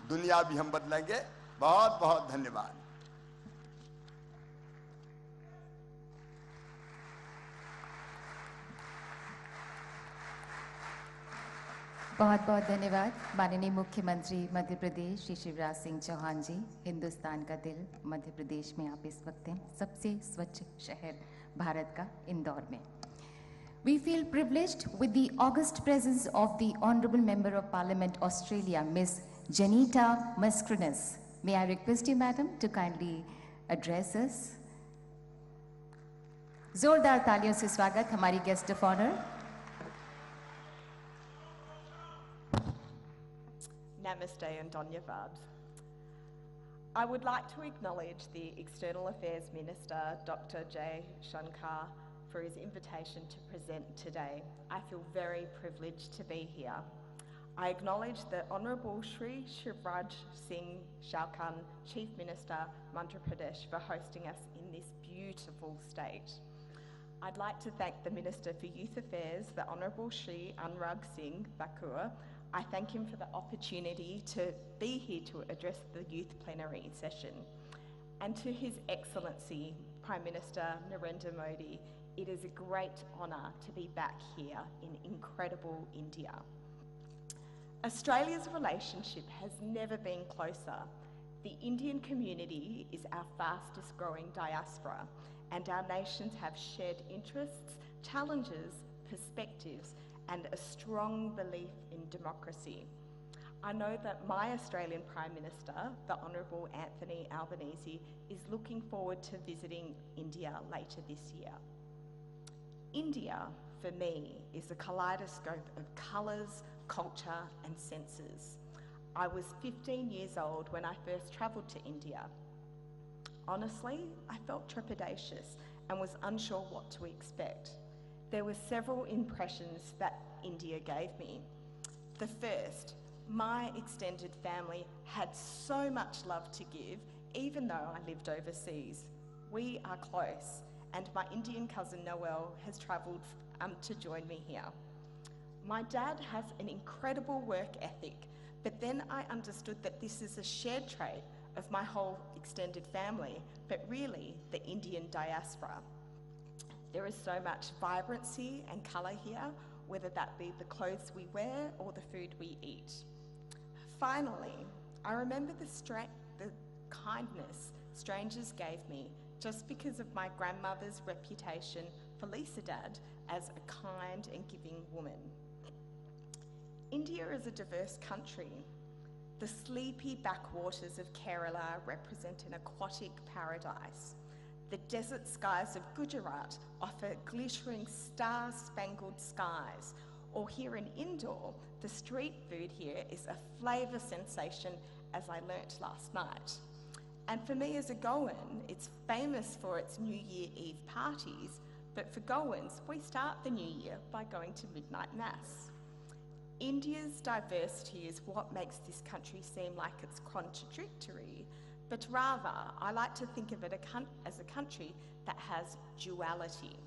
दुनिया भी हम बदलेंगे। बहुत बहुत धन्यवाद। बहुत बहुत धन्यवाद माननीय मुख्यमंत्री मध्य प्रदेश श्री शिवराज सिंह चौहान जी। हिंदुस्तान का दिल मध्य प्रदेश में आप इस वक्त हैं, सबसे स्वच्छ शहर भारत का इंदौर में। We feel privileged with the august presence of the Honorable Member of Parliament Australia, Ms. Janita Mascarenhas. May I request you, Madam, to kindly address us? जोरदार तालियों से स्वागत हमारी guest of honour. Namaste and Donya Vabs. I would like to acknowledge the External Affairs Minister, Dr. J. Shankar, for his invitation to present today. I feel very privileged to be here. I acknowledge the Honourable Shri Shivraj Singh Chauhan, Chief Minister, Madhya Pradesh, for hosting us in this beautiful state. I'd like to thank the Minister for Youth Affairs, the Honourable Shri Anurag Singh Bakur. I thank him for the opportunity to be here to address the youth plenary session. And to His Excellency, Prime Minister Narendra Modi, it is a great honour to be back here in incredible India. Australia's relationship has never been closer. The Indian community is our fastest growing diaspora, and our nations have shared interests, challenges, perspectives, and a strong belief in democracy. I know that my Australian Prime Minister, the Honourable Anthony Albanese, is looking forward to visiting India later this year. India, for me, is a kaleidoscope of colours, culture and senses. I was 15 years old when I first travelled to India. Honestly, I felt trepidatious and was unsure what to expect. There were several impressions that India gave me. The first, my extended family had so much love to give, even though I lived overseas. We are close, and my Indian cousin Noel has travelled to join me here. My dad has an incredible work ethic, but then I understood that this is a shared trait of my whole extended family, but really the Indian diaspora. There is so much vibrancy and colour here, whether that be the clothes we wear or the food we eat. Finally, I remember the kindness strangers gave me just because of my grandmother's reputation for Lisa Dad as a kind and giving woman. India is a diverse country. The sleepy backwaters of Kerala represent an aquatic paradise. The desert skies of Gujarat offer glittering star-spangled skies. Or here in Indore, the street food here is a flavour sensation, as I learnt last night. And for me as a Goan, it's famous for its New Year Eve parties, but for Goans, we start the new year by going to midnight mass. India's diversity is what makes this country seem like it's contradictory, but rather I like to think of it as a country that has duality,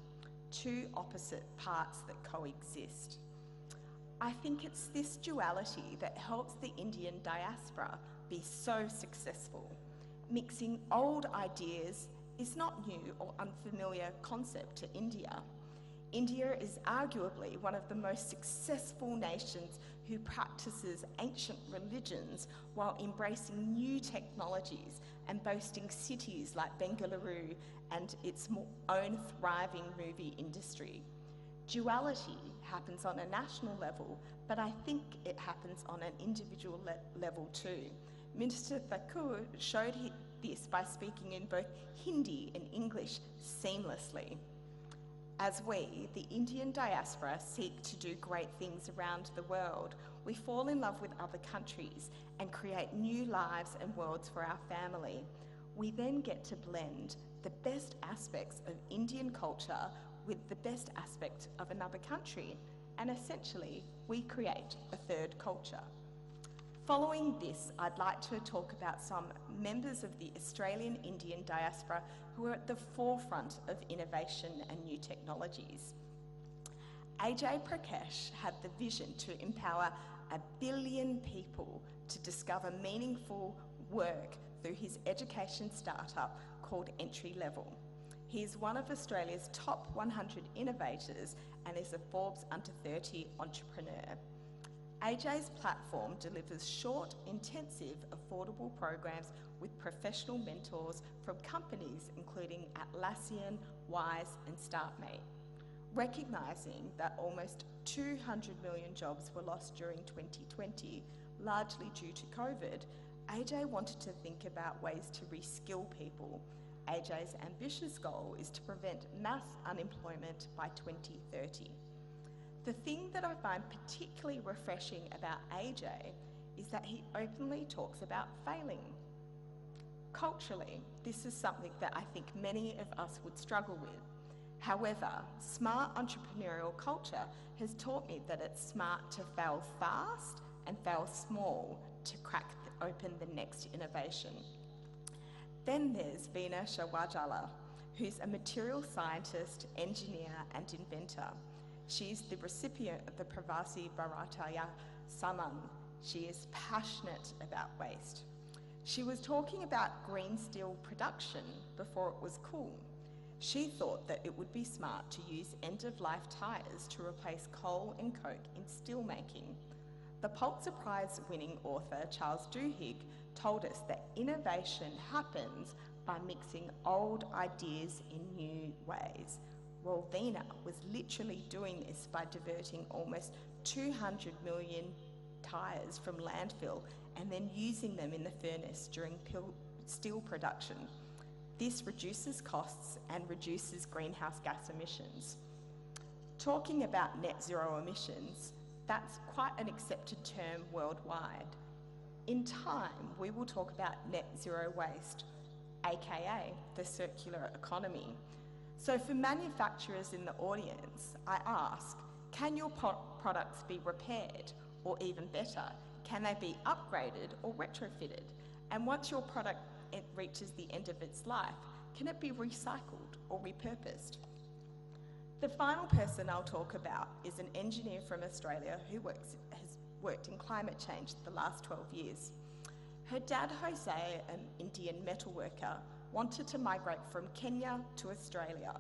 two opposite parts that coexist. I think it's this duality that helps the Indian diaspora be so successful. Mixing old ideas is not new or unfamiliar concept to India. India is arguably one of the most successful nations who practices ancient religions while embracing new technologies and boasting cities like Bengaluru and its own thriving movie industry. Duality happens on a national level, but I think it happens on an individual level too. Minister Thakur showed this by speaking in both Hindi and English seamlessly. As we, the Indian diaspora, seek to do great things around the world, we fall in love with other countries and create new lives and worlds for our family. We then get to blend the best aspects of Indian culture with the best aspect of another country, and essentially, we create a third culture. Following this, I'd like to talk about some members of the Australian Indian diaspora who are at the forefront of innovation and new technologies. Ajay Prakash had the vision to empower 1 billion people to discover meaningful work through his education startup called Entry Level. He is one of Australia's top 100 innovators and is a Forbes Under 30 entrepreneur. AJ's platform delivers short, intensive, affordable programs with professional mentors from companies including Atlassian, Wise and StartMate. Recognising that almost 200 million jobs were lost during 2020, largely due to COVID, AJ wanted to think about ways to reskill people. AJ's ambitious goal is to prevent mass unemployment by 2030. The thing that I find particularly refreshing about AJ is that he openly talks about failing. Culturally, this is something that I think many of us would struggle with. However, smart entrepreneurial culture has taught me that it's smart to fail fast and fail small to crack open the next innovation. Then there's Veena Shawajala, who's a material scientist, engineer and inventor. She's the recipient of the Pravasi Bhartiya Samman. She is passionate about waste. She was talking about green steel production before it was cool. She thought that it would be smart to use end-of-life tyres to replace coal and coke in steel making. The Pulitzer Prize-winning author Charles Duhigg told us that innovation happens by mixing old ideas in new ways. Well, Veena was literally doing this by diverting almost 200 million tyres from landfill and then using them in the furnace during steel production. This reduces costs and reduces greenhouse gas emissions. Talking about net zero emissions, that's quite an accepted term worldwide. In time, we will talk about net zero waste, aka the circular economy. So for manufacturers in the audience, I ask, can your products be repaired? Or even better, Can they be upgraded or retrofitted? And once your product reaches the end of its life, can it be recycled or repurposed? The final person I'll talk about is an engineer from Australia who has worked in climate change the last 12 years. Her dad, Jose, an Indian metal worker, wanted to migrate from Kenya to Australia.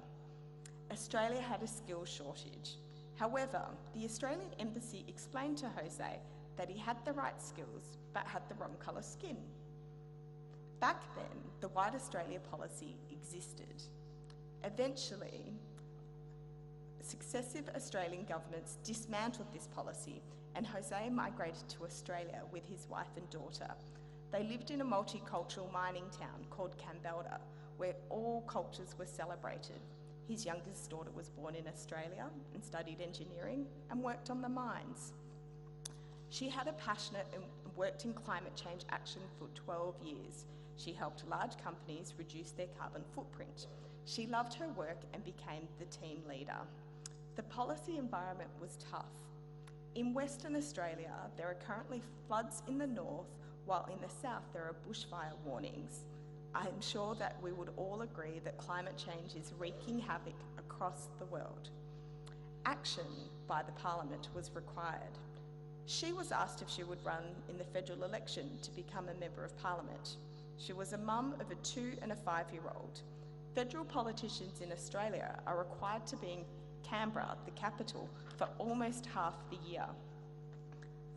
Australia had a skills shortage. However, the Australian embassy explained to Jose that he had the right skills but had the wrong colour skin. Back then, the White Australia policy existed. Eventually, successive Australian governments dismantled this policy and Jose migrated to Australia with his wife and daughter. They lived in a multicultural mining town called Kambalda, where all cultures were celebrated. His youngest daughter was born in Australia and studied engineering and worked on the mines. She had a passionate and worked in climate change action for 12 years. She helped large companies reduce their carbon footprint. She loved her work and became the team leader. The policy environment was tough. In Western Australia, there are currently floods in the north, while in the south there are bushfire warnings. I'm sure that we would all agree that climate change is wreaking havoc across the world. Action by the Parliament was required. She was asked if she would run in the federal election to become a Member of Parliament. She was a mum of a 2- and a 5-year-old. Federal politicians in Australia are required to be in Canberra, the capital, for almost half the year.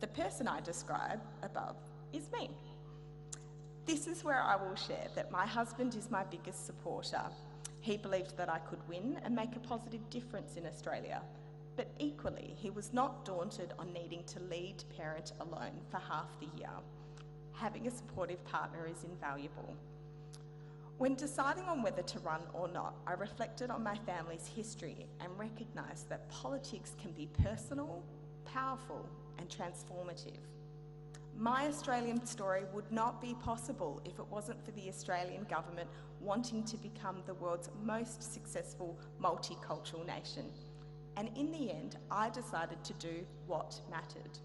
The person I describe above is me. This is where I will share that my husband is my biggest supporter. He believed that I could win and make a positive difference in Australia, but equally he was not daunted on needing to lead parent alone for half the year. Having a supportive partner is invaluable. When deciding on whether to run or not, I reflected on my family's history and recognised that politics can be personal, powerful and transformative. My Australian story would not be possible if it wasn't for the Australian government wanting to become the world's most successful multicultural nation. And in the end, I decided to do what mattered.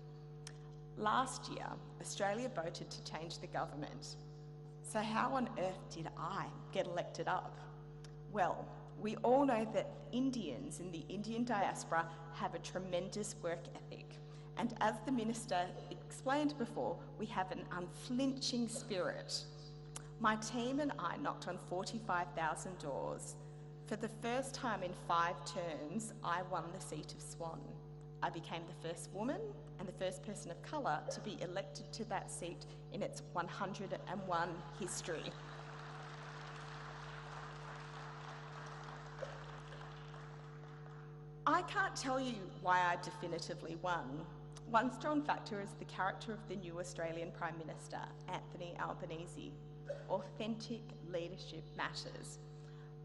Last year, Australia voted to change the government. So how on earth did I get elected up? Well, we all know that Indians in the Indian diaspora have a tremendous work ethic. And as the Minister explained before, we have an unflinching spirit. My team and I knocked on 45,000 doors. For the first time in 5 terms, I won the seat of Swan. I became the first woman and the first person of colour to be elected to that seat in its 101 history. I can't tell you why I definitively won. One strong factor is the character of the new Australian Prime Minister, Anthony Albanese. Authentic leadership matters.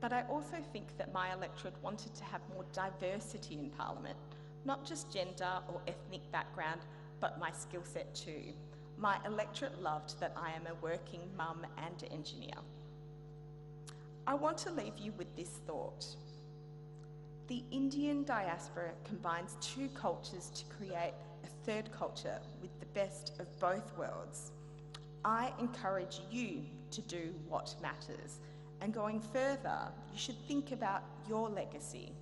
But I also think that my electorate wanted to have more diversity in Parliament, not just gender or ethnic background, but my skill set too. My electorate loved that I am a working mum and engineer. I want to leave you with this thought. The Indian diaspora combines 2 cultures to create a 3rd culture with the best of both worlds. I encourage you to do what matters. And going further, you should think about your legacy.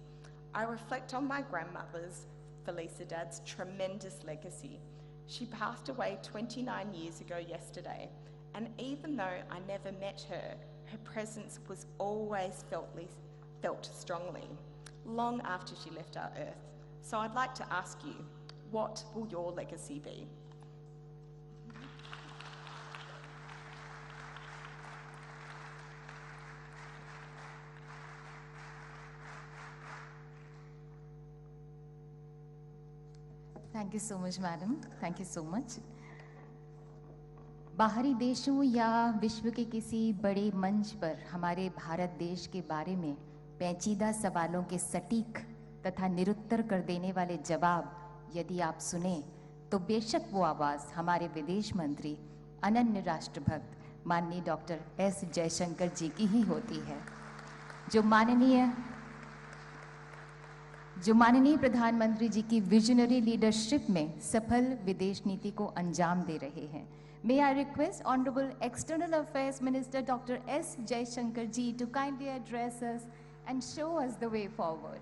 I reflect on my grandmother's, Felicidad's, tremendous legacy. She passed away 29 years ago yesterday, and even though I never met her, her presence was always felt strongly, long after she left our earth. So I'd like to ask you, what will your legacy be? Thank you so much madam, thank you so much. बाहरी देशों या विश्व के किसी बड़े मंच पर हमारे भारत देश के बारे में पेचीदा सवालों के सटीक तथा निरुत्तर कर देने वाले जवाब यदि आप सुने तो बेशक वो आवाज़ हमारे विदेश मंत्री अनन्य राष्ट्रभक्त माननीय डॉक्टर एस जयशंकर जी की ही होती है, जो माननीय जो माननीय प्रधानमंत्री जी की विजनरी लीडरशिप में सफल विदेश नीति को अंजाम दे रहे हैं। May I request Honorable External Affairs Minister Dr. S. Jaishankar ji to kindly address us and show us the way forward.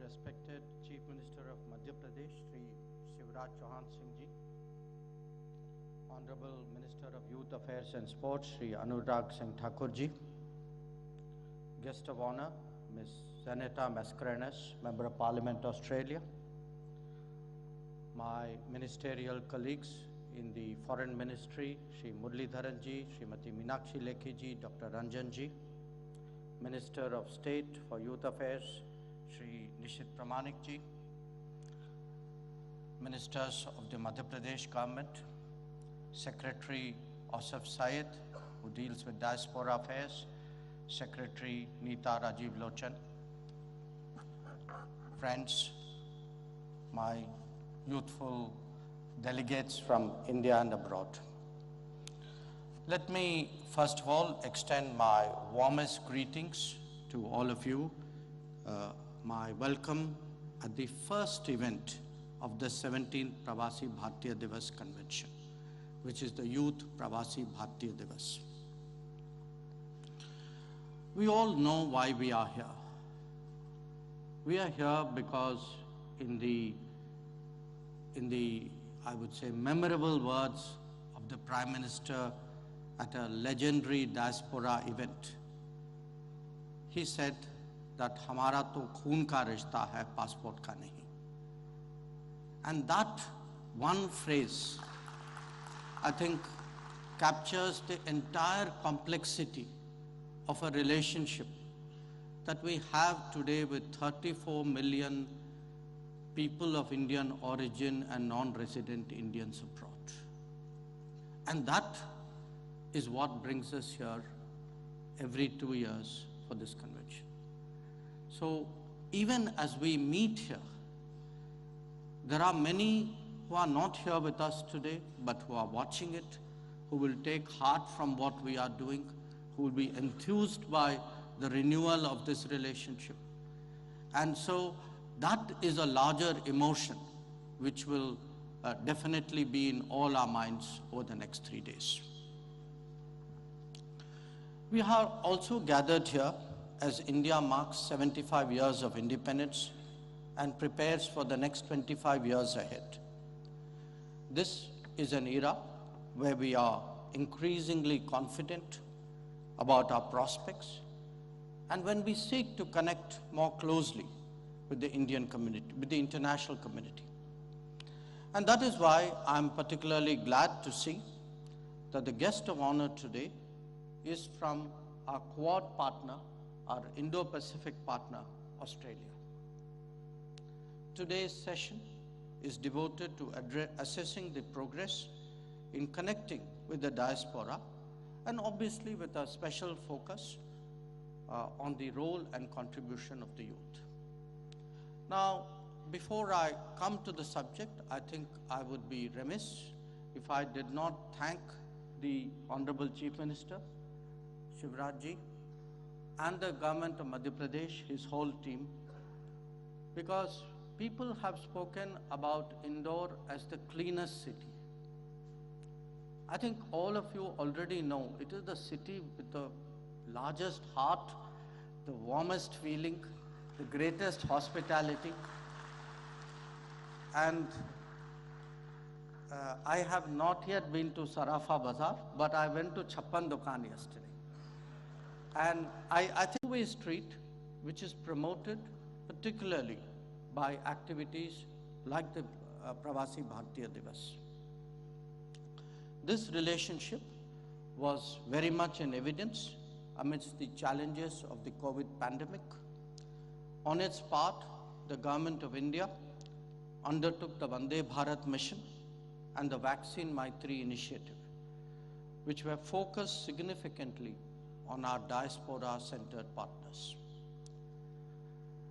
Respected Chief Minister of Madhya Pradesh, Shri Shivraj Chauhan Singh ji, Honorable Minister of Youth Affairs and Sports, Shri Anurag Singh Thakur ji, Guest of Honor, Ms. Zeneta Mascarenhas, Member of Parliament, Australia, my ministerial colleagues in the Foreign Ministry, Shri Muralidharan ji, Srimati Meenakshi Lekhi ji, Dr. Ranjan ji, Minister of State for Youth Affairs, Shri Nishit Pramanik ji, Ministers of the Madhya Pradesh government, Secretary Asif Syed, who deals with diaspora affairs, Secretary Neeta Rajiv Lochan, friends, my youthful delegates from India and abroad. Let me first of all extend my warmest greetings to all of you. My welcome at the first event of the 17th Pravasi Bhartiya Divas Convention, which is the Youth Pravasi Bhartiya Divas. We all know why we are here. We are here because in the I would say memorable words of the Prime Minister at a legendary diaspora event, he said that हमारा तो खून का रिश्ता है, passport का नहीं. And that one phrase, I think, captures the entire complexity of a relationship that we have today with 34 million people of Indian origin and non-resident Indians abroad. And that is what brings us here every 2 years for this convention. So even as we meet here, there are many who are not here with us today, but who are watching it, who will take heart from what we are doing, who will be enthused by the renewal of this relationship. And so that is a larger emotion which will definitely be in all our minds over the next 3 days. We are also gathered here as India marks 75 years of independence and prepares for the next 25 years ahead. This is an era where we are increasingly confident about our prospects, and when we seek to connect more closely with the Indian community, with the international community. And that is why I'm particularly glad to see that the guest of honor today is from our Quad partner, our Indo-Pacific partner, Australia. Today's session is devoted to assessing the progress in connecting with the diaspora, and obviously with a special focus on the role and contribution of the youth. Now, before I come to the subject, I think I would be remiss if I did not thank the Honorable Chief Minister, Shivraj ji, and the government of Madhya Pradesh, his whole team, because people have spoken about Indore as the cleanest city. I think all of you already know it is the city with the largest heart, the warmest feeling, the greatest hospitality. And I have not yet been to Sarafa Bazaar, but I went to Chappan Dukan yesterday. And I think way street, which is promoted particularly by activities like the Pravasi Bhartiya Divas. This relationship was very much in evidence amidst the challenges of the COVID pandemic. On its part, the Government of India undertook the Vande Bharat mission and the Vaccine Maitri initiative, which were focused significantly on our diaspora-centered partners.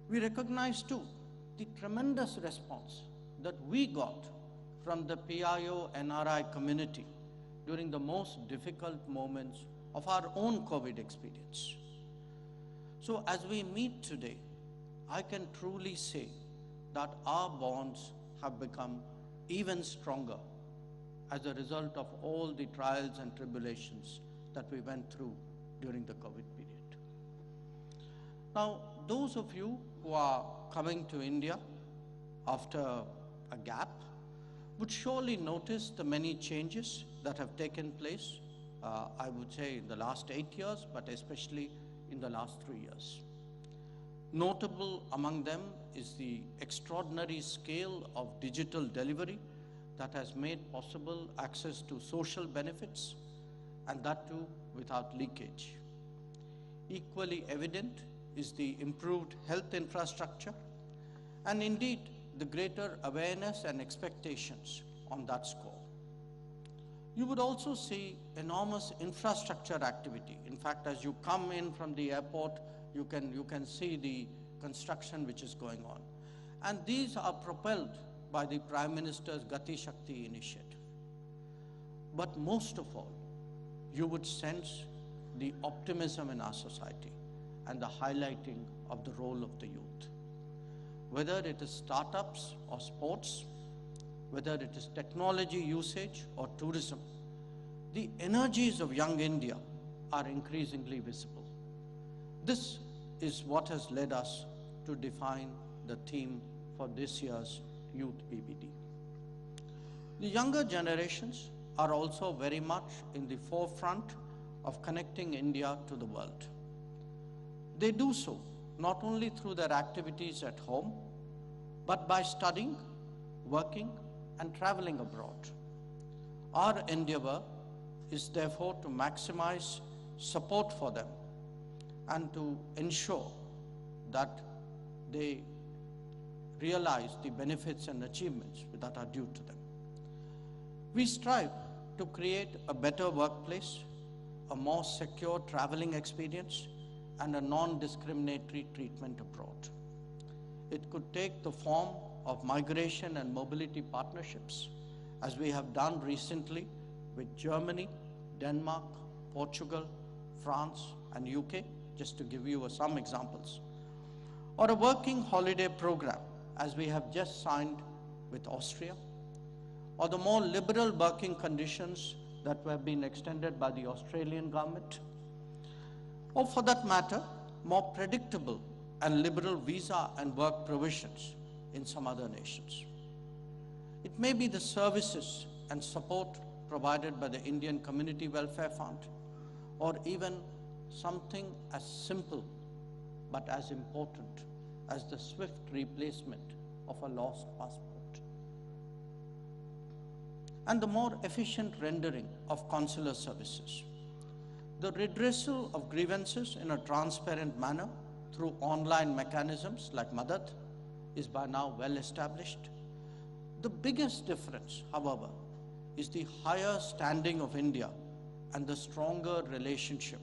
We recognize too the tremendous response that we got from the PIO NRI community during the most difficult moments of our own COVID experience. So as we meet today, I can truly say that our bonds have become even stronger as a result of all the trials and tribulations that we went through during the COVID period. Now, those of you who are coming to India after a gap would surely notice the many changes that have taken place, I would say in the last 8 years, but especially in the last 3 years. Notable among them is the extraordinary scale of digital delivery that has made possible access to social benefits, and that too without leakage. Equally evident is the improved health infrastructure, and indeed the greater awareness and expectations on that score. You would also see enormous infrastructure activity. In fact, as you come in from the airport, you can see the construction which is going on. And these are propelled by the Prime Minister's Gati Shakti initiative. But most of all, you would sense the optimism in our society and the highlighting of the role of the youth. Whether it is startups or sports, whether it is technology usage or tourism, the energies of young India are increasingly visible. This is what has led us to define the theme for this year's Youth PBD. The younger generations are also very much in the forefront of connecting India to the world. They do so not only through their activities at home, but by studying, working, and traveling abroad. Our endeavor is therefore to maximize support for them and to ensure that they realize the benefits and achievements that are due to them. We strive to create a better workplace, a more secure traveling experience, and a non-discriminatory treatment abroad. It could take the form of migration and mobility partnerships, as we have done recently with Germany, Denmark, Portugal, France, and UK, just to give you some examples. Or a working holiday program, as we have just signed with Austria, or the more liberal working conditions that have been extended by the Australian government, or for that matter, more predictable and liberal visa and work provisions in some other nations. It may be the services and support provided by the Indian Community Welfare Fund, or even something as simple but as important as the swift replacement of a lost passport. And the more efficient rendering of consular services. The redressal of grievances in a transparent manner through online mechanisms like Madad is by now well established. The biggest difference, however, is the higher standing of India and the stronger relationship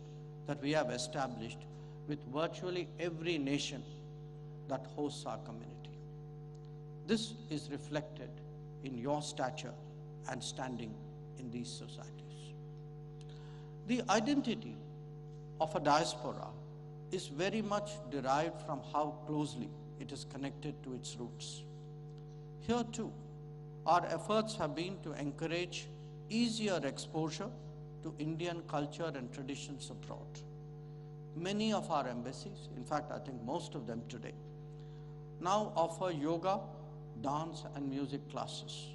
that we have established with virtually every nation that hosts our community. This is reflected in your stature and standing in these societies. The identity of a diaspora is very much derived from how closely it is connected to its roots. Here too, our efforts have been to encourage easier exposure to Indian culture and traditions abroad. Many of our embassies, in fact I think most of them today, now offer yoga, dance and music classes.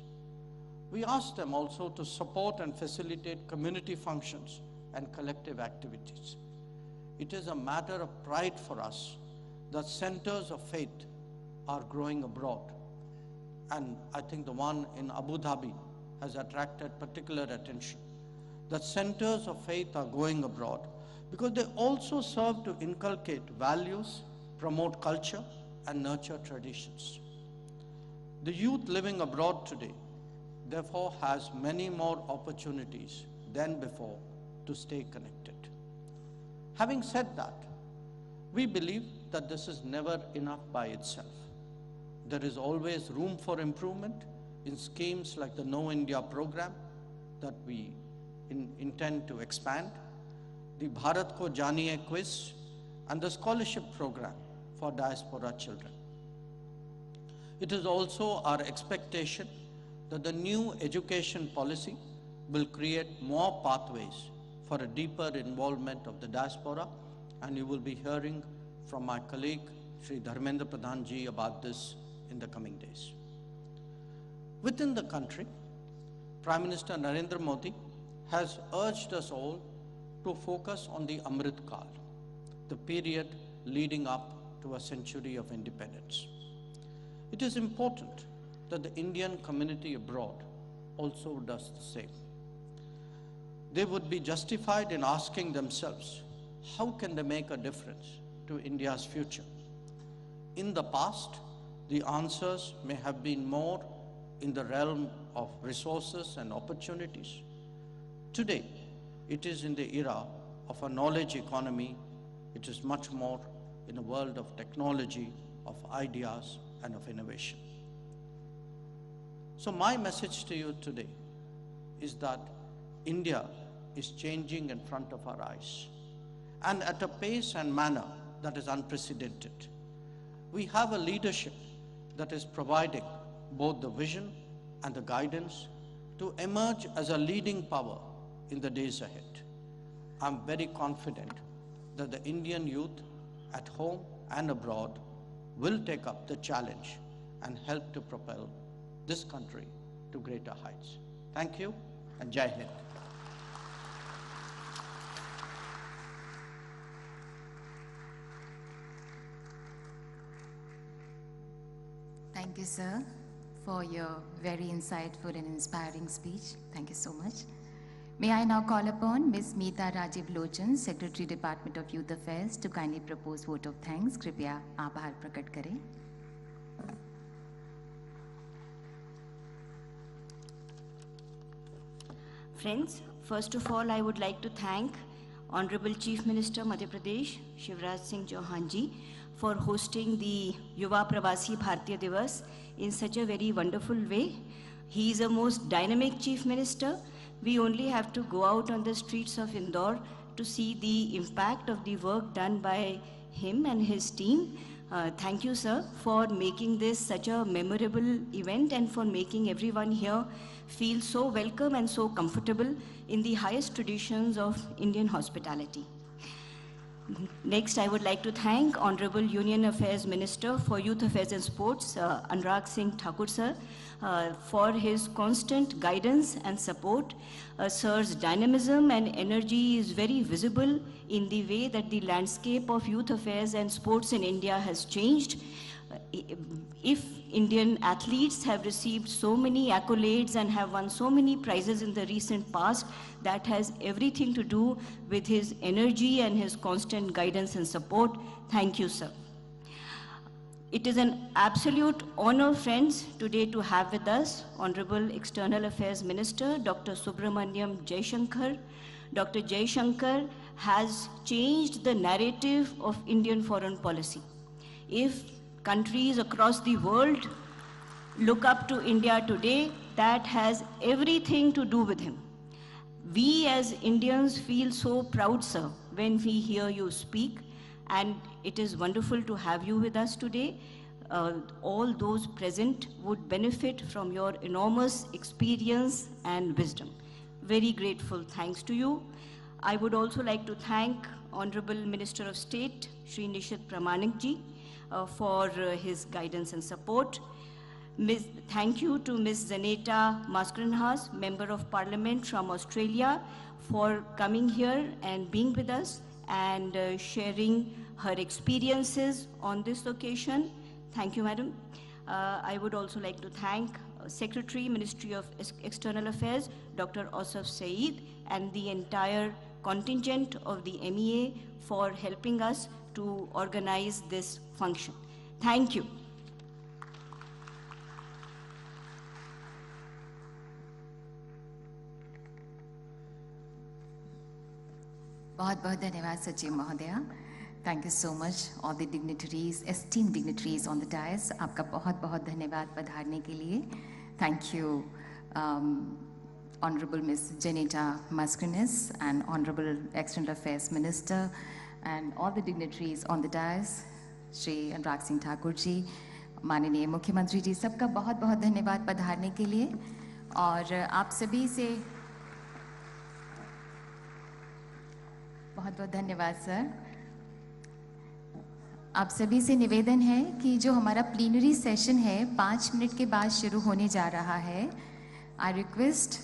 We ask them also to support and facilitate community functions and collective activities. It is a matter of pride for us that centers of faith are growing abroad. And I think the one in Abu Dhabi has attracted particular attention. That centers of faith are going abroad because they also serve to inculcate values, promote culture, and nurture traditions. The youth living abroad today, therefore, has many more opportunities than before to stay connected. Having said that, we believe that this is never enough by itself. There is always room for improvement in schemes like the Know India program that we intend to expand, the Bharat Ko Janiye quiz, and the scholarship program for diaspora children. It is also our expectation that the new education policy will create more pathways for a deeper involvement of the diaspora, and you will be hearing from my colleague, Sri Dharmendra Pradhan ji, about this in the coming days. Within the country, Prime Minister Narendra Modi has urged us all to focus on the Amrit Kal, the period leading up to a century of independence. It is important that the Indian community abroad also does the same. They would be justified in asking themselves, how can they make a difference to India's future? In the past, the answers may have been more in the realm of resources and opportunities. Today, it is in the era of a knowledge economy. It is much more in a world of technology, of ideas, and of innovation. So my message to you today is that India is changing in front of our eyes, and at a pace and manner that is unprecedented. We have a leadership that is providing both the vision and the guidance to emerge as a leading power in the days ahead. I'm very confident that the Indian youth at home and abroad will take up the challenge and help to propel this country to greater heights. Thank you, and Jai Hind. Thank you, sir, for your very insightful and inspiring speech. Thank you so much. May I now call upon Ms. Meeta Rajiv Lochan, Secretary, Department of Youth Affairs, to kindly propose vote of thanks. Kripya आभार प्रकट करें. Friends, first of all, I would like to thank Honorable Chief Minister Madhya Pradesh, Shivraj Singh Chauhan ji, for hosting the Yuva Pravasi Bhartiya Divas in such a very wonderful way. He is a most dynamic Chief Minister. We only have to go out on the streets of Indore to see the impact of the work done by him and his team. Thank you, sir, for making this such a memorable event and for making everyone here feel so welcome and so comfortable in the highest traditions of Indian hospitality. Next, I would like to thank Honorable Union Affairs Minister for Youth Affairs and Sports, Anurag Singh Thakur sir, for his constant guidance and support. Sir's dynamism and energy is very visible in the way that the landscape of youth affairs and sports in India has changed. If Indian athletes have received so many accolades and have won so many prizes in the recent past, that has everything to do with his energy and his constant guidance and support. Thank you, sir. It is an absolute honor, friends, today to have with us Honorable External Affairs Minister, Dr. Subramaniam Jaishankar. Dr. Jaishankar has changed the narrative of Indian foreign policy. If countries across the world look up to India today, that has everything to do with him. We as Indians feel so proud, sir, when we hear you speak, and it is wonderful to have you with us today. All those present would benefit from your enormous experience and wisdom. Very grateful thanks to you. I would also like to thank Honorable Minister of State, Shri Nishit Pramanik ji, for his guidance and support. Thank you to Ms. Zaneta Mascarenhas, Member of Parliament from Australia, for coming here and being with us and sharing her experiences on this occasion. Thank you, Madam. I would also like to thank Secretary, Ministry of External Affairs, Dr. Asaf Saeed, and the entire contingent of the MEA for helping us to organize this function. Thank you. बहुत बहुत धन्यवाद सचिव महोदया. Thank you so much, all the dignitaries, esteemed dignitaries on the dais. आपका बहुत बहुत धन्यवाद पधारने के लिए. Thank you, Honorable Ms. Janita Mascarenhas and Honorable External Affairs Minister and all the dignitaries on the dais, Shri Anurag Singh Thakur ji, माननीय मुख्यमंत्री जी, सबका बहुत बहुत धन्यवाद पधारने के लिए. और आप सभी से बहुत बहुत धन्यवाद सर. आप सभी से निवेदन है कि जो हमारा प्लीनरी सेशन है 5 मिनट के बाद शुरू होने जा रहा है. I request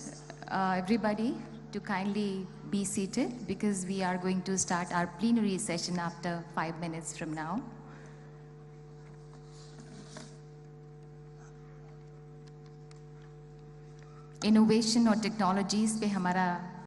everybody to kindly be seated because we are going to start our plenary session after 5 minutes from now. Innovation और टेक्नोलॉजीज पे हमारा